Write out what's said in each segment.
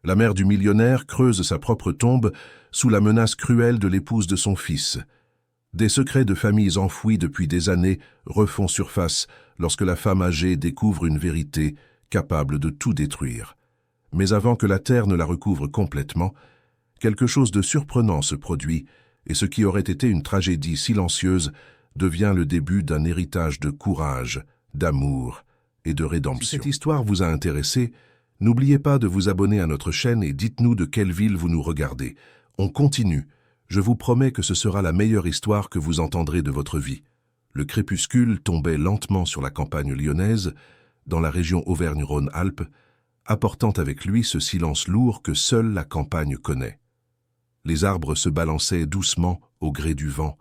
La mère du millionnaire creuse sa propre tombe sous la menace cruelle de l'épouse de son fils. Des secrets de familles enfouis depuis des années refont surface lorsque la femme âgée découvre une vérité capable de tout détruire. Mais avant que la terre ne la recouvre complètement, quelque chose de surprenant se produit, et ce qui aurait été une tragédie silencieuse devient le début d'un héritage de courage, d'amour et de rédemption. Si cette histoire vous a intéressé, n'oubliez pas de vous abonner à notre chaîne et dites-nous de quelle ville vous nous regardez. On continue. Je vous promets que ce sera la meilleure histoire que vous entendrez de votre vie. Le crépuscule tombait lentement sur la campagne lyonnaise, dans la région Auvergne-Rhône-Alpes, apportant avec lui ce silence lourd que seule la campagne connaît. Les arbres se balançaient doucement au gré du vent,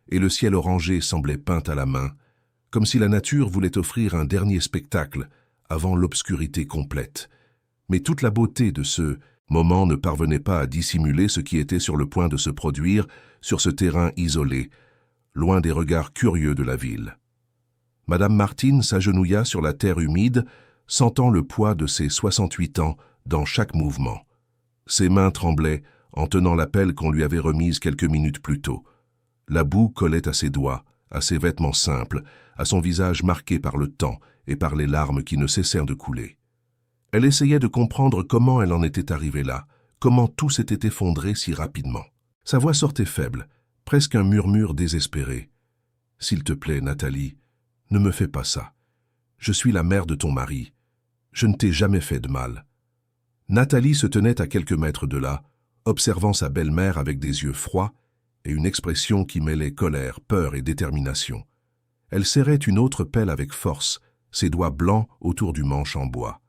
et le ciel orangé semblait peint à la main, comme si la nature voulait offrir un dernier spectacle avant l'obscurité complète. Mais toute la beauté de ce moment ne parvenait pas à dissimuler ce qui était sur le point de se produire sur ce terrain isolé, loin des regards curieux de la ville. Madame Martine s'agenouilla sur la terre humide, sentant le poids de ses 68 ans dans chaque mouvement. Ses mains tremblaient en tenant la pelle qu'on lui avait remise quelques minutes plus tôt. La boue collait à ses doigts, à ses vêtements simples, à son visage marqué par le temps et par les larmes qui ne cessèrent de couler. Elle essayait de comprendre comment elle en était arrivée là, comment tout s'était effondré si rapidement. Sa voix sortait faible, presque un murmure désespéré. « S'il te plaît, Nathalie, ne me fais pas ça. Je suis la mère de ton mari. Je ne t'ai jamais fait de mal. » Nathalie se tenait à quelques mètres de là, observant sa belle-mère avec des yeux froids et une expression qui mêlait colère, peur et détermination. Elle serrait une autre pelle avec force, ses doigts blancs autour du manche en bois.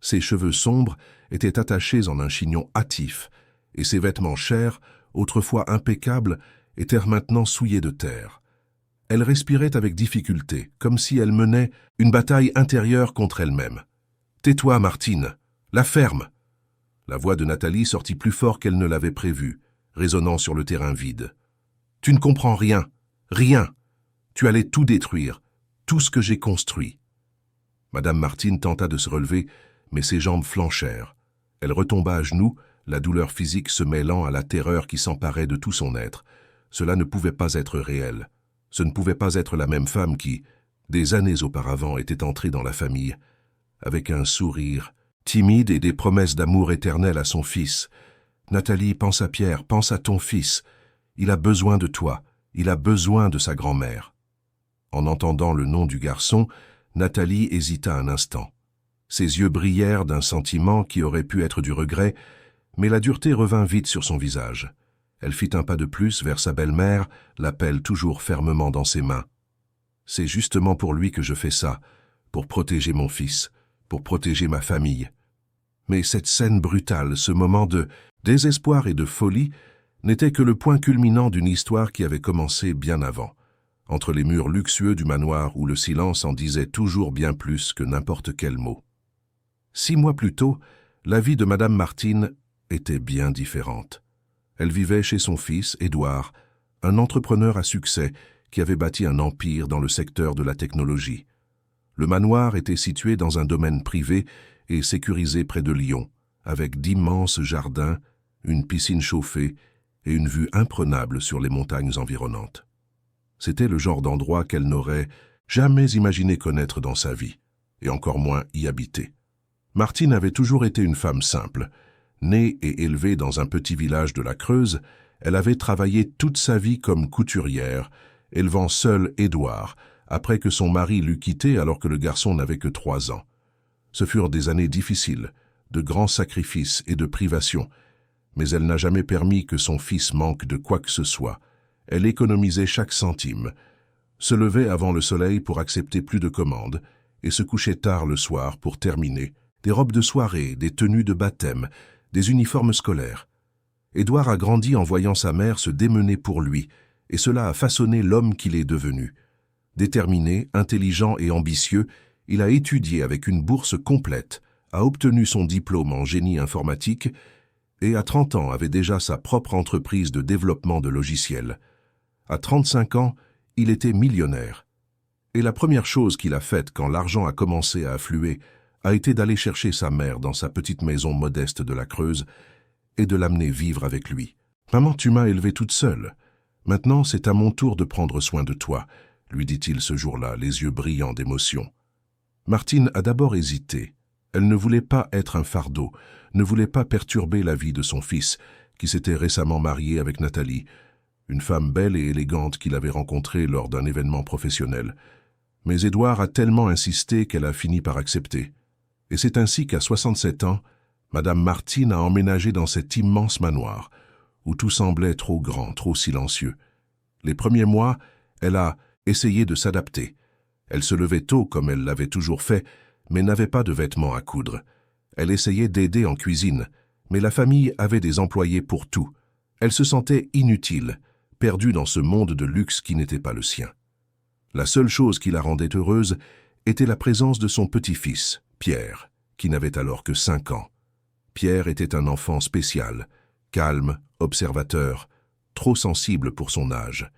Ses cheveux sombres étaient attachés en un chignon hâtif, et ses vêtements chers, autrefois impeccables, étaient maintenant souillés de terre. Elle respirait avec difficulté, comme si elle menait une bataille intérieure contre elle-même. « Tais-toi, Martine, la ferme !» La voix de Nathalie sortit plus fort qu'elle ne l'avait prévu, résonnant sur le terrain vide. « Tu ne comprends rien, rien. Tu allais tout détruire, tout ce que j'ai construit. » Madame Martine tenta de se relever, mais ses jambes flanchèrent. Elle retomba à genoux, la douleur physique se mêlant à la terreur qui s'emparait de tout son être. Cela ne pouvait pas être réel. Ce ne pouvait pas être la même femme qui, des années auparavant, était entrée dans la famille, avec un sourire timide et des promesses d'amour éternel à son fils. « Nathalie, pense à Pierre, pense à ton fils. Il a besoin de toi, il a besoin de sa grand-mère. » En entendant le nom du garçon, Nathalie hésita un instant. Ses yeux brillèrent d'un sentiment qui aurait pu être du regret, mais la dureté revint vite sur son visage. Elle fit un pas de plus vers sa belle-mère, la pelle toujours fermement dans ses mains. « C'est justement pour lui que je fais ça, pour protéger mon fils, pour protéger ma famille. » Mais cette scène brutale, ce moment de désespoir et de folie, n'était que le point culminant d'une histoire qui avait commencé bien avant, entre les murs luxueux du manoir où le silence en disait toujours bien plus que n'importe quel mot. 6 mois plus tôt, la vie de Madame Martine était bien différente. Elle vivait chez son fils, Édouard, un entrepreneur à succès qui avait bâti un empire dans le secteur de la technologie. Le manoir était situé dans un domaine privé et sécurisé près de Lyon, avec d'immenses jardins, une piscine chauffée et une vue imprenable sur les montagnes environnantes. C'était le genre d'endroit qu'elle n'aurait jamais imaginé connaître dans sa vie, et encore moins y habiter. Martine avait toujours été une femme simple. Née et élevée dans un petit village de la Creuse, elle avait travaillé toute sa vie comme couturière, élevant seule Édouard, après que son mari l'eut quitté alors que le garçon n'avait que 3 ans. Ce furent des années difficiles, de grands sacrifices et de privations, mais elle n'a jamais permis que son fils manque de quoi que ce soit. Elle économisait chaque centime, se levait avant le soleil pour accepter plus de commandes et se couchait tard le soir pour terminer des robes de soirée, des tenues de baptême, des uniformes scolaires. Édouard a grandi en voyant sa mère se démener pour lui, et cela a façonné l'homme qu'il est devenu. Déterminé, intelligent et ambitieux, il a étudié avec une bourse complète, a obtenu son diplôme en génie informatique et à 30 ans avait déjà sa propre entreprise de développement de logiciels. À 35 ans, il était millionnaire. Et la première chose qu'il a faite quand l'argent a commencé à affluer a été d'aller chercher sa mère dans sa petite maison modeste de la Creuse et de l'amener vivre avec lui. « Maman, tu m'as élevée toute seule. Maintenant, c'est à mon tour de prendre soin de toi, » lui dit-il ce jour-là, les yeux brillants d'émotion. Martine a d'abord hésité. Elle ne voulait pas être un fardeau, ne voulait pas perturber la vie de son fils, qui s'était récemment marié avec Nathalie, une femme belle et élégante qu'il avait rencontrée lors d'un événement professionnel. Mais Édouard a tellement insisté qu'elle a fini par accepter. Et c'est ainsi qu'à 67 ans, Madame Martine a emménagé dans cet immense manoir, où tout semblait trop grand, trop silencieux. Les premiers mois, elle a essayé de s'adapter. Elle se levait tôt comme elle l'avait toujours fait, mais n'avait pas de vêtements à coudre. Elle essayait d'aider en cuisine, mais la famille avait des employés pour tout. Elle se sentait inutile, perdue dans ce monde de luxe qui n'était pas le sien. La seule chose qui la rendait heureuse était la présence de son petit-fils, Pierre, qui n'avait alors que 5 ans. Pierre était un enfant spécial, calme, observateur, trop sensible pour son âge.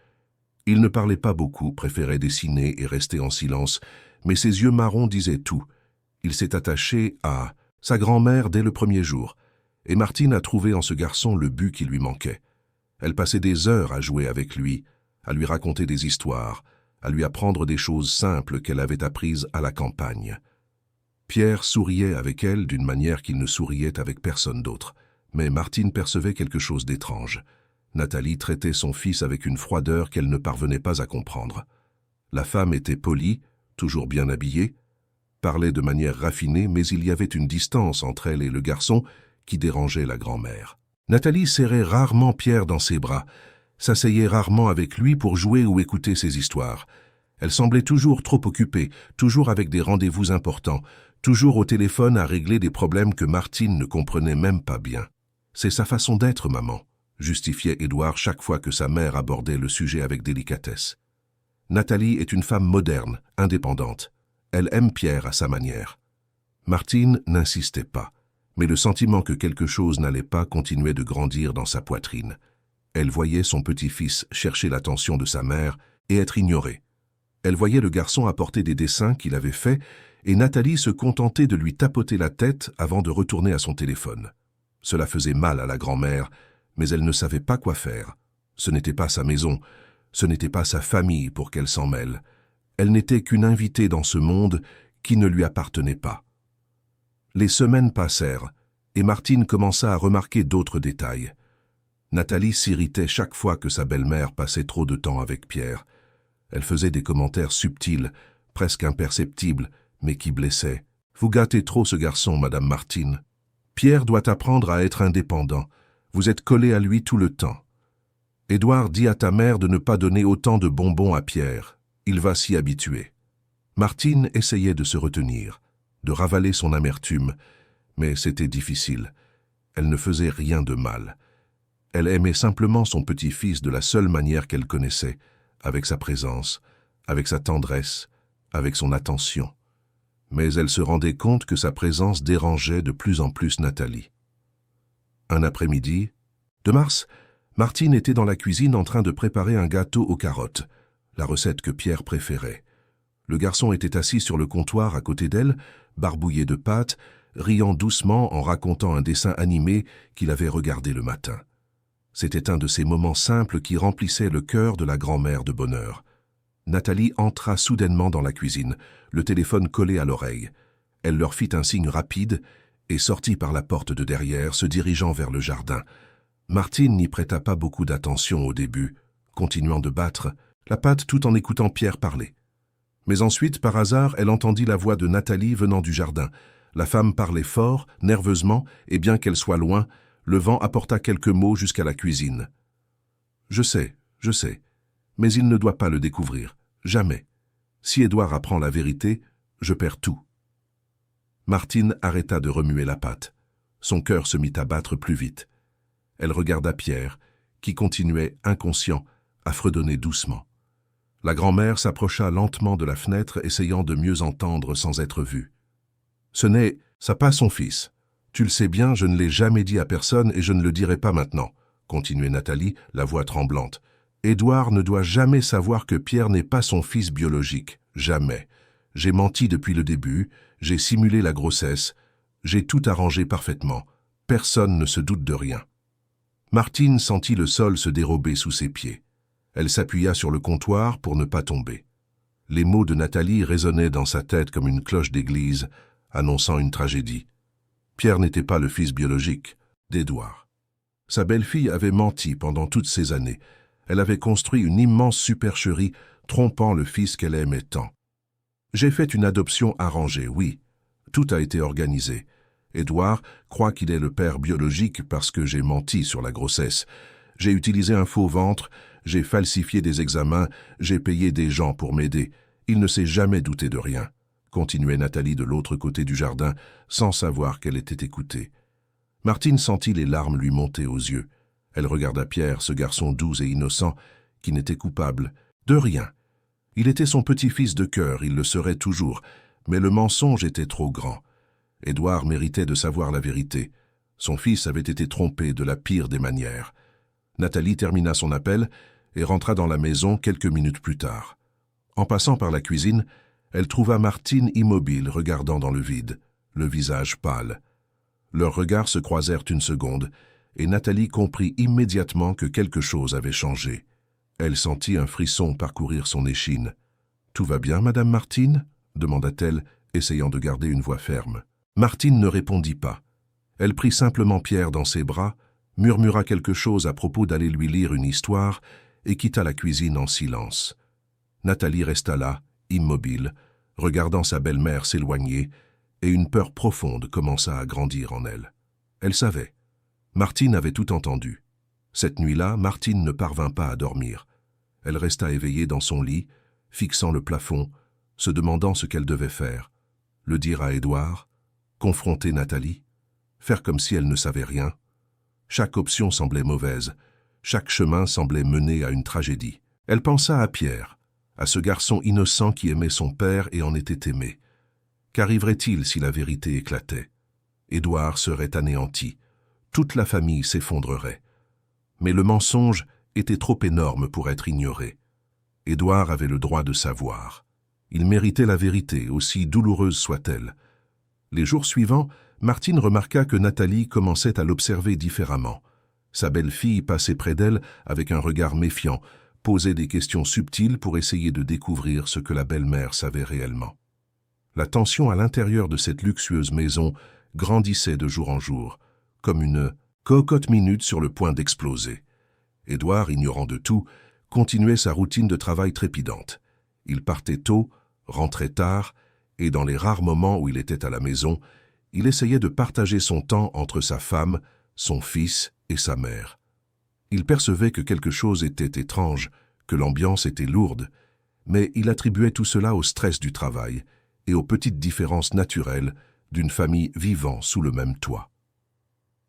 Il ne parlait pas beaucoup, préférait dessiner et rester en silence, mais ses yeux marrons disaient tout. Il s'est attaché à sa grand-mère dès le premier jour, et Martine a trouvé en ce garçon le but qui lui manquait. Elle passait des heures à jouer avec lui, à lui raconter des histoires, à lui apprendre des choses simples qu'elle avait apprises à la campagne. Pierre souriait avec elle d'une manière qu'il ne souriait avec personne d'autre, mais Martine percevait quelque chose d'étrange. Nathalie traitait son fils avec une froideur qu'elle ne parvenait pas à comprendre. La femme était polie, toujours bien habillée, parlait de manière raffinée, mais il y avait une distance entre elle et le garçon qui dérangeait la grand-mère. Nathalie serrait rarement Pierre dans ses bras, s'asseyait rarement avec lui pour jouer ou écouter ses histoires. Elle semblait toujours trop occupée, toujours avec des rendez-vous importants, toujours au téléphone à régler des problèmes que Martine ne comprenait même pas bien. « C'est sa façon d'être, maman », justifiait Édouard chaque fois que sa mère abordait le sujet avec délicatesse. Nathalie est une femme moderne, indépendante. Elle aime Pierre à sa manière. Martine n'insistait pas, mais le sentiment que quelque chose n'allait pas continuait de grandir dans sa poitrine. Elle voyait son petit-fils chercher l'attention de sa mère et être ignoré. Elle voyait le garçon apporter des dessins qu'il avait faits et Nathalie se contentait de lui tapoter la tête avant de retourner à son téléphone. Cela faisait mal à la grand-mère, mais elle ne savait pas quoi faire. Ce n'était pas sa maison, ce n'était pas sa famille pour qu'elle s'en mêle. Elle n'était qu'une invitée dans ce monde qui ne lui appartenait pas. Les semaines passèrent, et Martine commença à remarquer d'autres détails. Nathalie s'irritait chaque fois que sa belle-mère passait trop de temps avec Pierre. Elle faisait des commentaires subtils, presque imperceptibles, mais qui blessaient. « Vous gâtez trop ce garçon, Madame Martine. Pierre doit apprendre à être indépendant. Vous êtes collé à lui tout le temps. Édouard dit à ta mère de ne pas donner autant de bonbons à Pierre. Il va s'y habituer. » Martine essayait de se retenir, de ravaler son amertume, mais c'était difficile. Elle ne faisait rien de mal. Elle aimait simplement son petit-fils de la seule manière qu'elle connaissait, avec sa présence, avec sa tendresse, avec son attention. Mais elle se rendait compte que sa présence dérangeait de plus en plus Nathalie. Un après-midi, de mars, Martine était dans la cuisine en train de préparer un gâteau aux carottes, la recette que Pierre préférait. Le garçon était assis sur le comptoir à côté d'elle, barbouillé de pâte, riant doucement en racontant un dessin animé qu'il avait regardé le matin. C'était un de ces moments simples qui remplissaient le cœur de la grand-mère de bonheur. Nathalie entra soudainement dans la cuisine, le téléphone collé à l'oreille. Elle leur fit un signe rapide et sortit par la porte de derrière, se dirigeant vers le jardin. Martine n'y prêta pas beaucoup d'attention au début, continuant de battre la pâte tout en écoutant Pierre parler. Mais ensuite, par hasard, elle entendit la voix de Nathalie venant du jardin. La femme parlait fort, nerveusement, et bien qu'elle soit loin, le vent apporta quelques mots jusqu'à la cuisine. « Je sais, mais il ne doit pas le découvrir. Jamais. Si Édouard apprend la vérité, je perds tout. » Martine arrêta de remuer la pâte. Son cœur se mit à battre plus vite. Elle regarda Pierre, qui continuait, inconscient, à fredonner doucement. La grand-mère s'approcha lentement de la fenêtre, essayant de mieux entendre sans être vue. « Ce n'est pas son fils. Tu le sais bien, je ne l'ai jamais dit à personne et je ne le dirai pas maintenant, » continuait Nathalie, la voix tremblante. « Édouard ne doit jamais savoir que Pierre n'est pas son fils biologique. Jamais. J'ai menti depuis le début, j'ai simulé la grossesse, j'ai tout arrangé parfaitement, personne ne se doute de rien. Martine sentit le sol se dérober sous ses pieds. Elle s'appuya sur le comptoir pour ne pas tomber. Les mots de Nathalie résonnaient dans sa tête comme une cloche d'église, annonçant une tragédie. Pierre n'était pas le fils biologique d'Édouard. Sa belle-fille avait menti pendant toutes ces années. Elle avait construit une immense supercherie, trompant le fils qu'elle aimait tant. J'ai fait une adoption arrangée, oui. Tout a été organisé. Édouard croit qu'il est le père biologique parce que j'ai menti sur la grossesse. J'ai utilisé un faux ventre, j'ai falsifié des examens, j'ai payé des gens pour m'aider. Il ne s'est jamais douté de rien, continuait Nathalie de l'autre côté du jardin, sans savoir qu'elle était écoutée. Martine sentit les larmes lui monter aux yeux. Elle regarda Pierre, ce garçon doux et innocent, qui n'était coupable de rien. Il était son petit-fils de cœur, il le serait toujours, mais le mensonge était trop grand. Édouard méritait de savoir la vérité. Son fils avait été trompé de la pire des manières. Nathalie termina son appel et rentra dans la maison quelques minutes plus tard. En passant par la cuisine, elle trouva Martine immobile, regardant dans le vide, le visage pâle. Leurs regards se croisèrent une seconde, et Nathalie comprit immédiatement que quelque chose avait changé. Elle sentit un frisson parcourir son échine. « Tout va bien, Madame Martine ?» demanda-t-elle, essayant de garder une voix ferme. Martine ne répondit pas. Elle prit simplement Pierre dans ses bras, murmura quelque chose à propos d'aller lui lire une histoire et quitta la cuisine en silence. Nathalie resta là, immobile, regardant sa belle-mère s'éloigner, et une peur profonde commença à grandir en elle. Elle savait. Martine avait tout entendu. Cette nuit-là, Martine ne parvint pas à dormir. Elle resta éveillée dans son lit, fixant le plafond, se demandant ce qu'elle devait faire. Le dire à Édouard, confronter Nathalie, faire comme si elle ne savait rien. Chaque option semblait mauvaise, chaque chemin semblait mener à une tragédie. Elle pensa à Pierre, à ce garçon innocent qui aimait son père et en était aimé. Qu'arriverait-il si la vérité éclatait? Édouard serait anéanti, toute la famille s'effondrerait. Mais le mensonge était trop énorme pour être ignoré. Édouard avait le droit de savoir. Il méritait la vérité, aussi douloureuse soit-elle. Les jours suivants, Martine remarqua que Nathalie commençait à l'observer différemment. Sa belle-fille passait près d'elle avec un regard méfiant, posait des questions subtiles pour essayer de découvrir ce que la belle-mère savait réellement. La tension à l'intérieur de cette luxueuse maison grandissait de jour en jour, comme une cocotte minute sur le point d'exploser. Édouard, ignorant de tout, continuait sa routine de travail trépidante. Il partait tôt, rentrait tard, et dans les rares moments où il était à la maison, il essayait de partager son temps entre sa femme, son fils et sa mère. Il percevait que quelque chose était étrange, que l'ambiance était lourde, mais il attribuait tout cela au stress du travail et aux petites différences naturelles d'une famille vivant sous le même toit.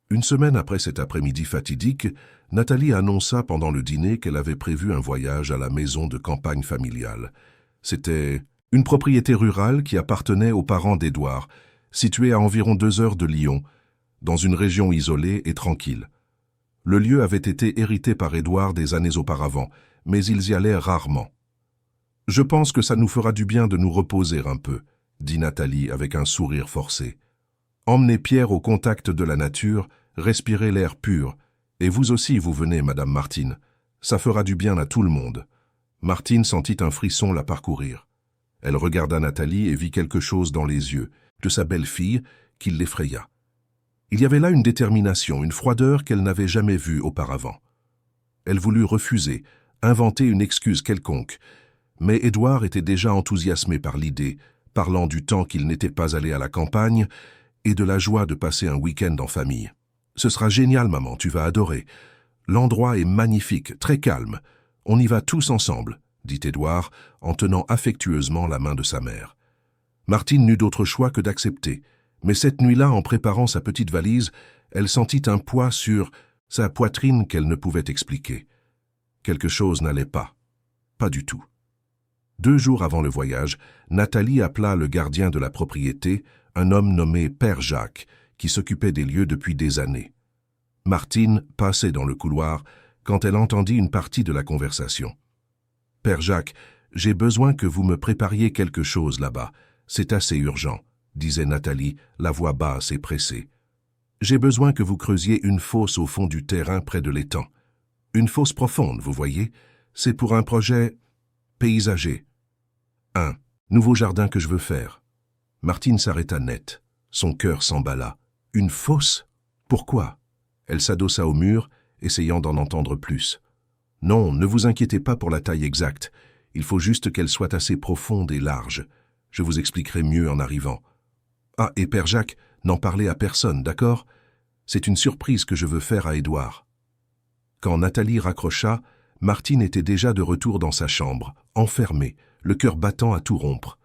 Une semaine après cet après-midi fatidique, Nathalie annonça pendant le dîner qu'elle avait prévu un voyage à la maison de campagne familiale. C'était une propriété rurale qui appartenait aux parents d'Édouard, située à environ 2 heures de Lyon, dans une région isolée et tranquille. Le lieu avait été hérité par Édouard des années auparavant, mais ils y allaient rarement. « Je pense que ça nous fera du bien de nous reposer un peu », dit Nathalie avec un sourire forcé. « Emmenez Pierre au contact de la nature, respirez l'air pur, et vous aussi vous venez, Madame Martine. Ça fera du bien à tout le monde. » Martine sentit un frisson la parcourir. Elle regarda Nathalie et vit quelque chose dans les yeux de sa belle-fille qui l'effraya. Il y avait là une détermination, une froideur qu'elle n'avait jamais vue auparavant. Elle voulut refuser, inventer une excuse quelconque, mais Édouard était déjà enthousiasmé par l'idée, parlant du temps qu'il n'était pas allé à la campagne et de la joie de passer un week-end en famille. « Ce sera génial, maman, tu vas adorer. L'endroit est magnifique, très calme. On y va tous ensemble, » dit Édouard en tenant affectueusement la main de sa mère. Martine n'eut d'autre choix que d'accepter, mais cette nuit-là, en préparant sa petite valise, elle sentit un poids sur sa poitrine qu'elle ne pouvait expliquer. Quelque chose n'allait pas. Pas du tout. 2 jours avant le voyage, Nathalie appela le gardien de la propriété, un homme nommé Père Jacques, qui s'occupait des lieux depuis des années. Martine passait dans le couloir quand elle entendit une partie de la conversation. « Père Jacques, j'ai besoin que vous me prépariez quelque chose là-bas. C'est assez urgent, » disait Nathalie, la voix basse et pressée. « J'ai besoin que vous creusiez une fosse au fond du terrain près de l'étang. Une fosse profonde, vous voyez. C'est pour un projet paysager. Un nouveau jardin que je veux faire. » Martine s'arrêta net. Son cœur s'emballa. « Une fosse? Pourquoi ?» Elle s'adossa au mur, essayant d'en entendre plus. « Non, ne vous inquiétez pas pour la taille exacte. Il faut juste qu'elle soit assez profonde et large. Je vous expliquerai mieux en arrivant. Ah, et Père Jacques, n'en parlez à personne, d'accord? C'est une surprise que je veux faire à Édouard. » Quand Nathalie raccrocha, Martine était déjà de retour dans sa chambre, enfermée, le cœur battant à tout rompre.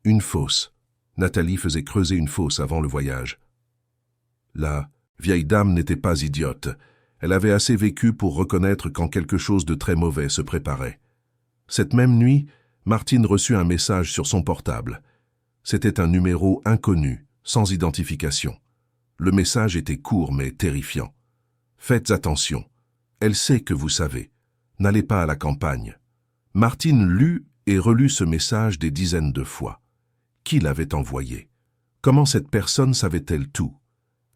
Une fosse. Nathalie faisait creuser une fosse avant le voyage. La vieille dame n'était pas idiote. Elle avait assez vécu pour reconnaître quand quelque chose de très mauvais se préparait. Cette même nuit, Martine reçut un message sur son portable. C'était un numéro inconnu, sans identification. Le message était court mais terrifiant. « Faites attention. Elle sait que vous savez. N'allez pas à la campagne. » Martine lut et relut ce message des dizaines de fois. Qui l'avait envoyé? Comment cette personne savait-elle tout?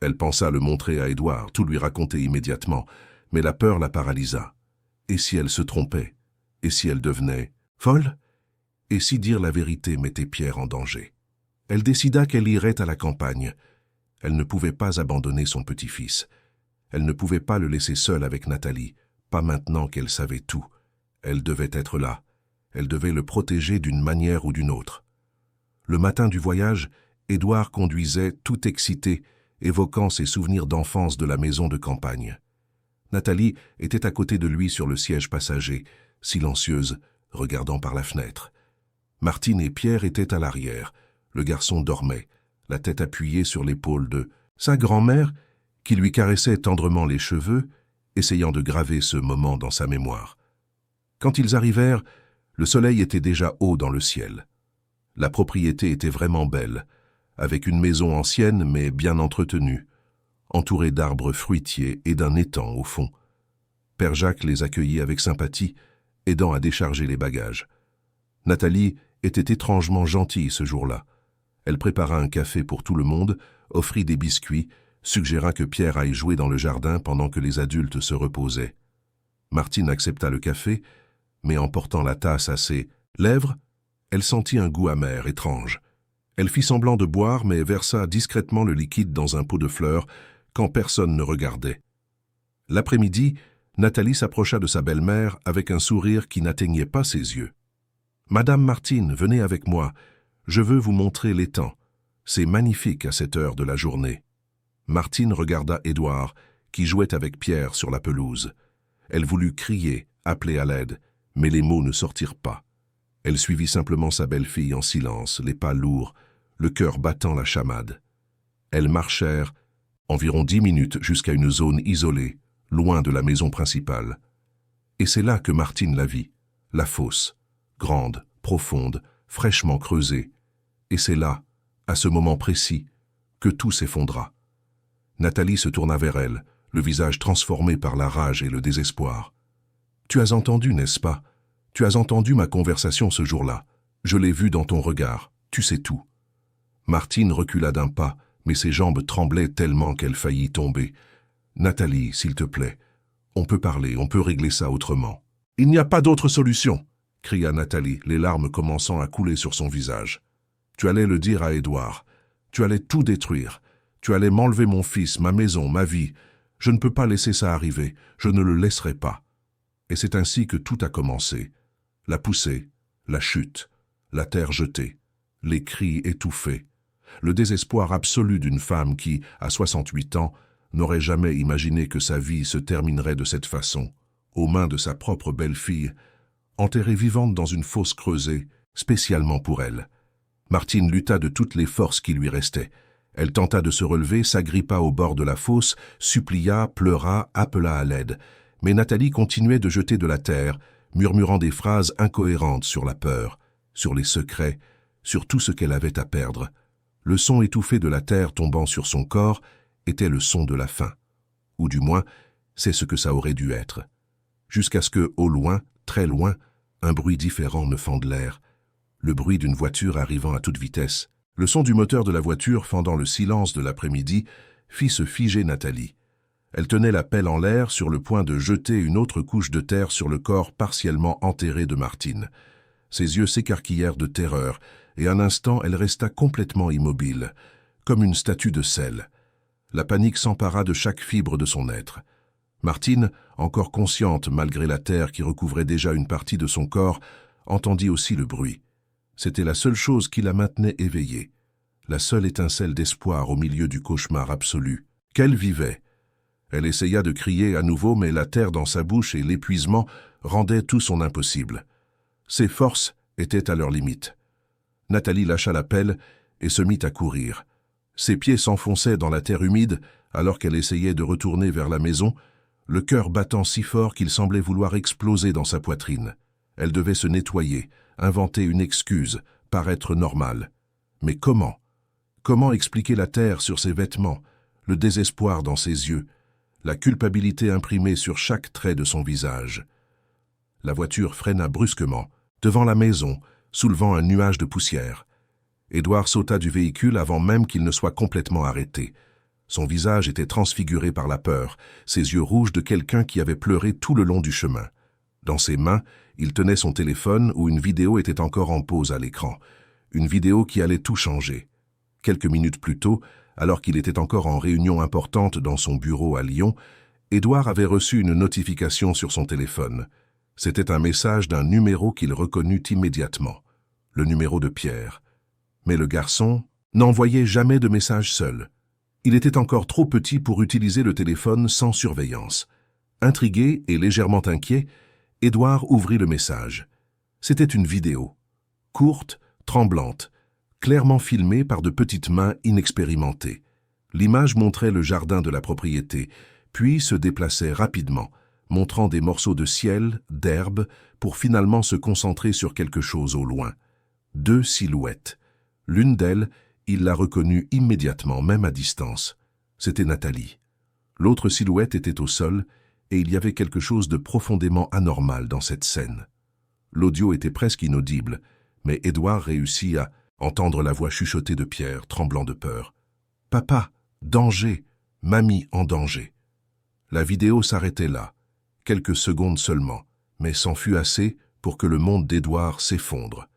Elle pensa le montrer à Édouard, tout lui raconter immédiatement, mais la peur la paralysa. Et si elle se trompait? Et si elle devenait folle? Et si dire la vérité mettait Pierre en danger? Elle décida qu'elle irait à la campagne. Elle ne pouvait pas abandonner son petit-fils. Elle ne pouvait pas le laisser seul avec Nathalie, pas maintenant qu'elle savait tout. Elle devait être là. Elle devait le protéger d'une manière ou d'une autre. Le matin du voyage, Édouard conduisait tout excité, évoquant ses souvenirs d'enfance de la maison de campagne. Nathalie était à côté de lui sur le siège passager, silencieuse, regardant par la fenêtre. Martine et Pierre étaient à l'arrière. Le garçon dormait, la tête appuyée sur l'épaule de sa grand-mère, qui lui caressait tendrement les cheveux, essayant de graver ce moment dans sa mémoire. Quand ils arrivèrent, le soleil était déjà haut dans le ciel. La propriété était vraiment belle, avec une maison ancienne mais bien entretenue, entourée d'arbres fruitiers et d'un étang au fond. Père Jacques les accueillit avec sympathie, aidant à décharger les bagages. Nathalie était étrangement gentille ce jour-là. Elle prépara un café pour tout le monde, offrit des biscuits, suggéra que Pierre aille jouer dans le jardin pendant que les adultes se reposaient. Martine accepta le café, mais en portant la tasse à ses lèvres, elle sentit un goût amer, étrange. Elle fit semblant de boire, mais versa discrètement le liquide dans un pot de fleurs quand personne ne regardait. L'après-midi, Nathalie s'approcha de sa belle-mère avec un sourire qui n'atteignait pas ses yeux. « Madame Martine, venez avec moi. Je veux vous montrer l'étang. C'est magnifique à cette heure de la journée. » Martine regarda Édouard, qui jouait avec Pierre sur la pelouse. Elle voulut crier, appeler à l'aide, mais les mots ne sortirent pas. Elle suivit simplement sa belle-fille en silence, les pas lourds, le cœur battant la chamade. Elles marchèrent environ 10 minutes jusqu'à une zone isolée, loin de la maison principale. Et c'est là que Martine la vit, la fosse, grande, profonde, fraîchement creusée. Et c'est là, à ce moment précis, que tout s'effondra. Nathalie se tourna vers elle, le visage transformé par la rage et le désespoir. « Tu as entendu, n'est-ce pas? Tu as entendu ma conversation ce jour-là. Je l'ai vue dans ton regard. Tu sais tout. » Martine recula d'un pas, mais ses jambes tremblaient tellement qu'elle faillit tomber. « Nathalie, s'il te plaît, on peut parler, on peut régler ça autrement. »« Il n'y a pas d'autre solution !» cria Nathalie, les larmes commençant à couler sur son visage. « Tu allais le dire à Édouard. Tu allais tout détruire. Tu allais m'enlever mon fils, ma maison, ma vie. Je ne peux pas laisser ça arriver. Je ne le laisserai pas. » Et c'est ainsi que tout a commencé. La poussée, la chute, la terre jetée, les cris étouffés, le désespoir absolu d'une femme qui, à 68 ans, n'aurait jamais imaginé que sa vie se terminerait de cette façon, aux mains de sa propre belle-fille, enterrée vivante dans une fosse creusée, spécialement pour elle. Martine lutta de toutes les forces qui lui restaient. Elle tenta de se relever, s'agrippa au bord de la fosse, supplia, pleura, appela à l'aide. Mais Nathalie continuait de jeter de la terre, murmurant des phrases incohérentes sur la peur, sur les secrets, sur tout ce qu'elle avait à perdre. Le son étouffé de la terre tombant sur son corps était le son de la faim. Ou du moins, c'est ce que ça aurait dû être. Jusqu'à ce que, au loin, très loin, un bruit différent ne fende l'air. Le bruit d'une voiture arrivant à toute vitesse, Le son du moteur de la voiture fendant le silence de l'après-midi fit se figer Nathalie. Elle tenait la pelle en l'air sur le point de jeter une autre couche de terre sur le corps partiellement enterré de Martine. Ses yeux s'écarquillèrent de terreur, et un instant elle resta complètement immobile, comme une statue de sel. La panique s'empara de chaque fibre de son être. Martine, encore consciente malgré la terre qui recouvrait déjà une partie de son corps, entendit aussi le bruit. C'était la seule chose qui la maintenait éveillée, la seule étincelle d'espoir au milieu du cauchemar absolu. Qu'elle vivait. Elle essaya de crier à nouveau, mais la terre dans sa bouche et l'épuisement rendaient tout son impossible. Ses forces étaient à leur limite. Nathalie lâcha la pelle et se mit à courir. Ses pieds s'enfonçaient dans la terre humide alors qu'elle essayait de retourner vers la maison, le cœur battant si fort qu'il semblait vouloir exploser dans sa poitrine. Elle devait se nettoyer, inventer une excuse, paraître normale. Mais comment? Comment expliquer la terre sur ses vêtements, le désespoir dans ses yeux, la culpabilité imprimée sur chaque trait de son visage? La voiture freina brusquement, devant la maison, soulevant un nuage de poussière. Édouard sauta du véhicule avant même qu'il ne soit complètement arrêté. Son visage était transfiguré par la peur, ses yeux rouges de quelqu'un qui avait pleuré tout le long du chemin. Dans ses mains, il tenait son téléphone où une vidéo était encore en pause à l'écran. Une vidéo qui allait tout changer. Quelques minutes plus tôt, alors qu'il était encore en réunion importante dans son bureau à Lyon, Édouard avait reçu une notification sur son téléphone. C'était un message d'un numéro qu'il reconnut immédiatement. Le numéro de Pierre. Mais le garçon n'envoyait jamais de message seul. Il était encore trop petit pour utiliser le téléphone sans surveillance. Intrigué et légèrement inquiet, Édouard ouvrit le message. C'était une vidéo. Courte, tremblante, clairement filmée par de petites mains inexpérimentées. L'image montrait le jardin de la propriété, puis se déplaçait rapidement, montrant des morceaux de ciel, d'herbe, pour finalement se concentrer sur quelque chose au loin. 2 silhouettes. L'une d'elles, il la reconnut immédiatement, même à distance. C'était Nathalie. L'autre silhouette était au sol, et il y avait quelque chose de profondément anormal dans cette scène. L'audio était presque inaudible, mais Édouard réussit à entendre la voix chuchotée de Pierre, tremblant de peur. « Papa, danger, mamie en danger. » La vidéo s'arrêtait là, quelques secondes seulement, mais c'en fut assez pour que le monde d'Édouard s'effondre.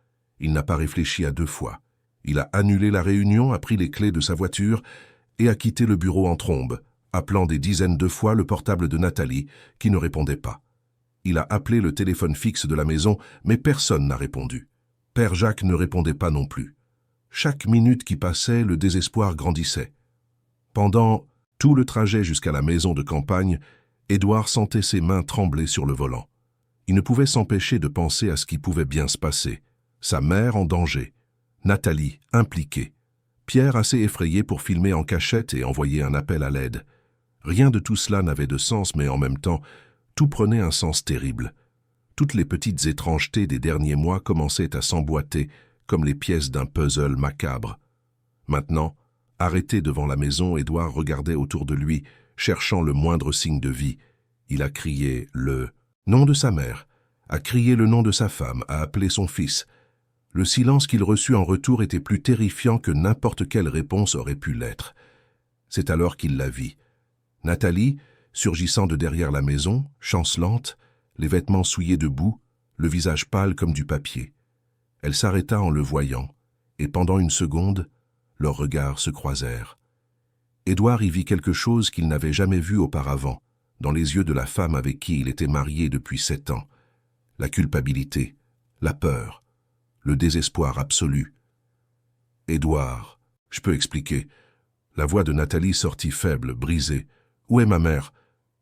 Il n'a pas réfléchi à 2 fois. Il a annulé la réunion, a pris les clés de sa voiture et a quitté le bureau en trombe, appelant des dizaines de fois le portable de Nathalie, qui ne répondait pas. Il a appelé le téléphone fixe de la maison, mais personne n'a répondu. Père Jacques ne répondait pas non plus. Chaque minute qui passait, le désespoir grandissait. Pendant tout le trajet jusqu'à la maison de campagne, Édouard sentait ses mains trembler sur le volant. Il ne pouvait s'empêcher de penser à ce qui pouvait bien se passer. Sa mère en danger. Nathalie impliquée. Pierre assez effrayé pour filmer en cachette et envoyer un appel à l'aide. Rien de tout cela n'avait de sens, mais en même temps, tout prenait un sens terrible. Toutes les petites étrangetés des derniers mois commençaient à s'emboîter comme les pièces d'un puzzle macabre. Maintenant, arrêté devant la maison, Édouard regardait autour de lui, cherchant le moindre signe de vie. Il a crié le nom de sa mère, a crié le nom de sa femme, a appelé son fils. Le silence qu'il reçut en retour était plus terrifiant que n'importe quelle réponse aurait pu l'être. C'est alors qu'il la vit. Nathalie, surgissant de derrière la maison, chancelante, les vêtements souillés de boue, le visage pâle comme du papier. Elle s'arrêta en le voyant, et pendant une seconde, leurs regards se croisèrent. Édouard y vit quelque chose qu'il n'avait jamais vu auparavant, dans les yeux de la femme avec qui il était marié depuis 7 ans. La culpabilité, la peur, le désespoir absolu. « Édouard, je peux expliquer. » La voix de Nathalie sortit faible, brisée. « Où est ma mère ?»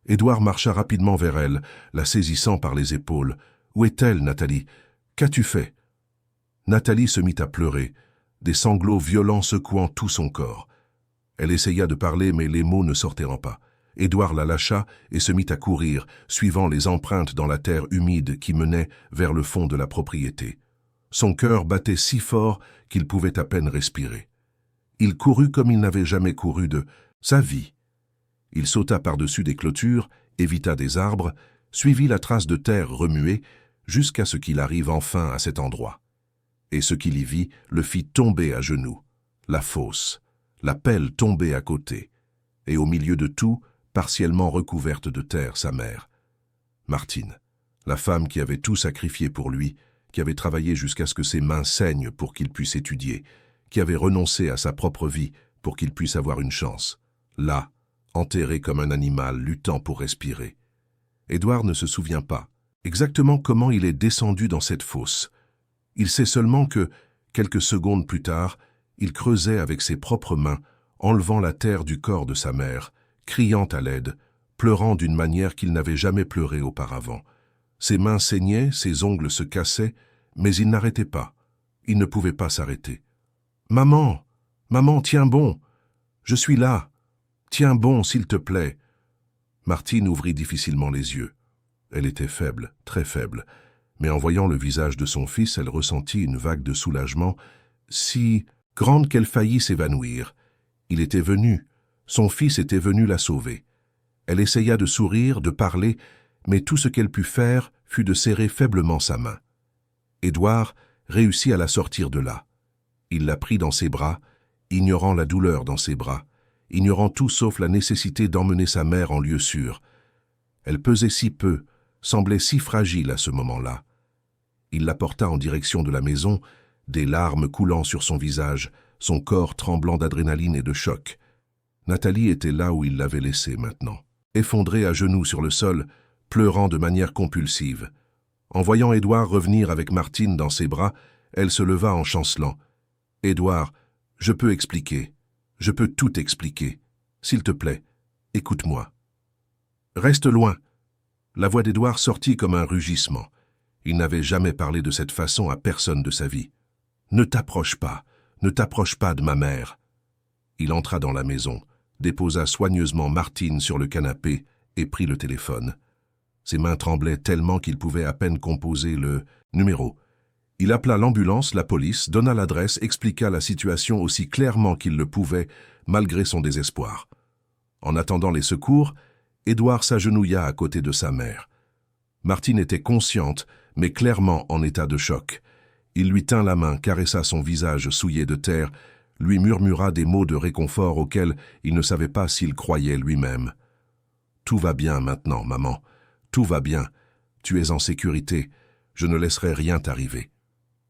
Édouard marcha rapidement vers elle, la saisissant par les épaules. « Où est-elle, Nathalie? Qu'as-tu fait ?» Nathalie se mit à pleurer, des sanglots violents secouant tout son corps. Elle essaya de parler, mais les mots ne sortaient pas. Édouard la lâcha et se mit à courir, suivant les empreintes dans la terre humide qui menait vers le fond de la propriété. Son cœur battait si fort qu'il pouvait à peine respirer. Il courut comme il n'avait jamais couru de sa vie. Il sauta par-dessus des clôtures, évita des arbres, suivit la trace de terre remuée, jusqu'à ce qu'il arrive enfin à cet endroit. Et ce qu'il y vit le fit tomber à genoux. la fosse, la pelle tombée à côté, et au milieu de tout, partiellement recouverte de terre, sa mère. Martine, la femme qui avait tout sacrifié pour lui, qui avait travaillé jusqu'à ce que ses mains saignent pour qu'il puisse étudier, qui avait renoncé à sa propre vie pour qu'il puisse avoir une chance. Là, enterré comme un animal luttant pour respirer. Édouard ne se souvient pas exactement comment il est descendu dans cette fosse. Il sait seulement que, quelques secondes plus tard, il creusait avec ses propres mains, enlevant la terre du corps de sa mère, criant à l'aide, pleurant d'une manière qu'il n'avait jamais pleuré auparavant. Ses mains saignaient, ses ongles se cassaient, mais il n'arrêtait pas. Il ne pouvait pas s'arrêter. « Maman, maman, tiens bon. Je suis là. Tiens bon, s'il te plaît. » Martine ouvrit difficilement les yeux. Elle était faible, très faible, mais en voyant le visage de son fils, elle ressentit une vague de soulagement, si grande qu'elle faillit s'évanouir. Il était venu, son fils était venu la sauver. Elle essaya de sourire, de parler, mais tout ce qu'elle put faire fut de serrer faiblement sa main. Édouard réussit à la sortir de là. Il la prit dans ses bras, ignorant la douleur dans ses bras, ignorant tout sauf la nécessité d'emmener sa mère en lieu sûr. Elle pesait si peu, semblait si fragile à ce moment-là. Il la porta en direction de la maison, des larmes coulant sur son visage, son corps tremblant d'adrénaline et de choc. Nathalie était là où il l'avait laissée maintenant, effondrée à genoux sur le sol, pleurant de manière compulsive. En voyant Édouard revenir avec Martine dans ses bras, elle se leva en chancelant. « Édouard, je peux expliquer. Je peux tout expliquer. S'il te plaît, écoute-moi. »« Reste loin !» La voix d'Édouard sortit comme un rugissement. Il n'avait jamais parlé de cette façon à personne de sa vie. « Ne t'approche pas de ma mère. » Il entra dans la maison, déposa soigneusement Martine sur le canapé et prit le téléphone. Ses mains tremblaient tellement qu'il pouvait à peine composer le numéro. Il appela l'ambulance, la police, donna l'adresse, expliqua la situation aussi clairement qu'il le pouvait, malgré son désespoir. En attendant les secours, Édouard s'agenouilla à côté de sa mère. Martine était consciente, mais clairement en état de choc. Il lui tint la main, caressa son visage souillé de terre, lui murmura des mots de réconfort auxquels il ne savait pas s'il croyait lui-même. « Tout va bien maintenant, maman. Tout va bien. Tu es en sécurité. Je ne laisserai rien t'arriver. »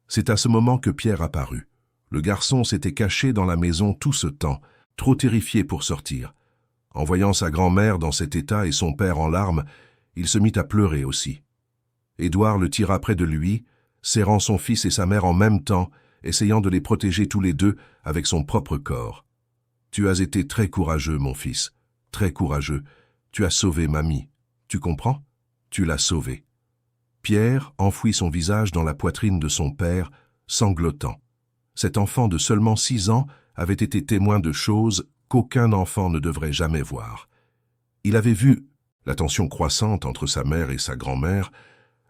C'est à ce moment que Pierre apparut. Le garçon s'était caché dans la maison tout ce temps, trop terrifié pour sortir. En voyant sa grand-mère dans cet état et son père en larmes, il se mit à pleurer aussi. Édouard le tira près de lui, serrant son fils et sa mère en même temps, essayant de les protéger tous les deux avec son propre corps. « Tu as été très courageux, mon fils, très courageux. Tu as sauvé mamie. Tu comprends? Tu l'as sauvée. » Pierre enfouit son visage dans la poitrine de son père, sanglotant. Cet enfant de seulement 6 ans avait été témoin de choses qu'aucun enfant ne devrait jamais voir. Il avait vu la tension croissante entre sa mère et sa grand-mère,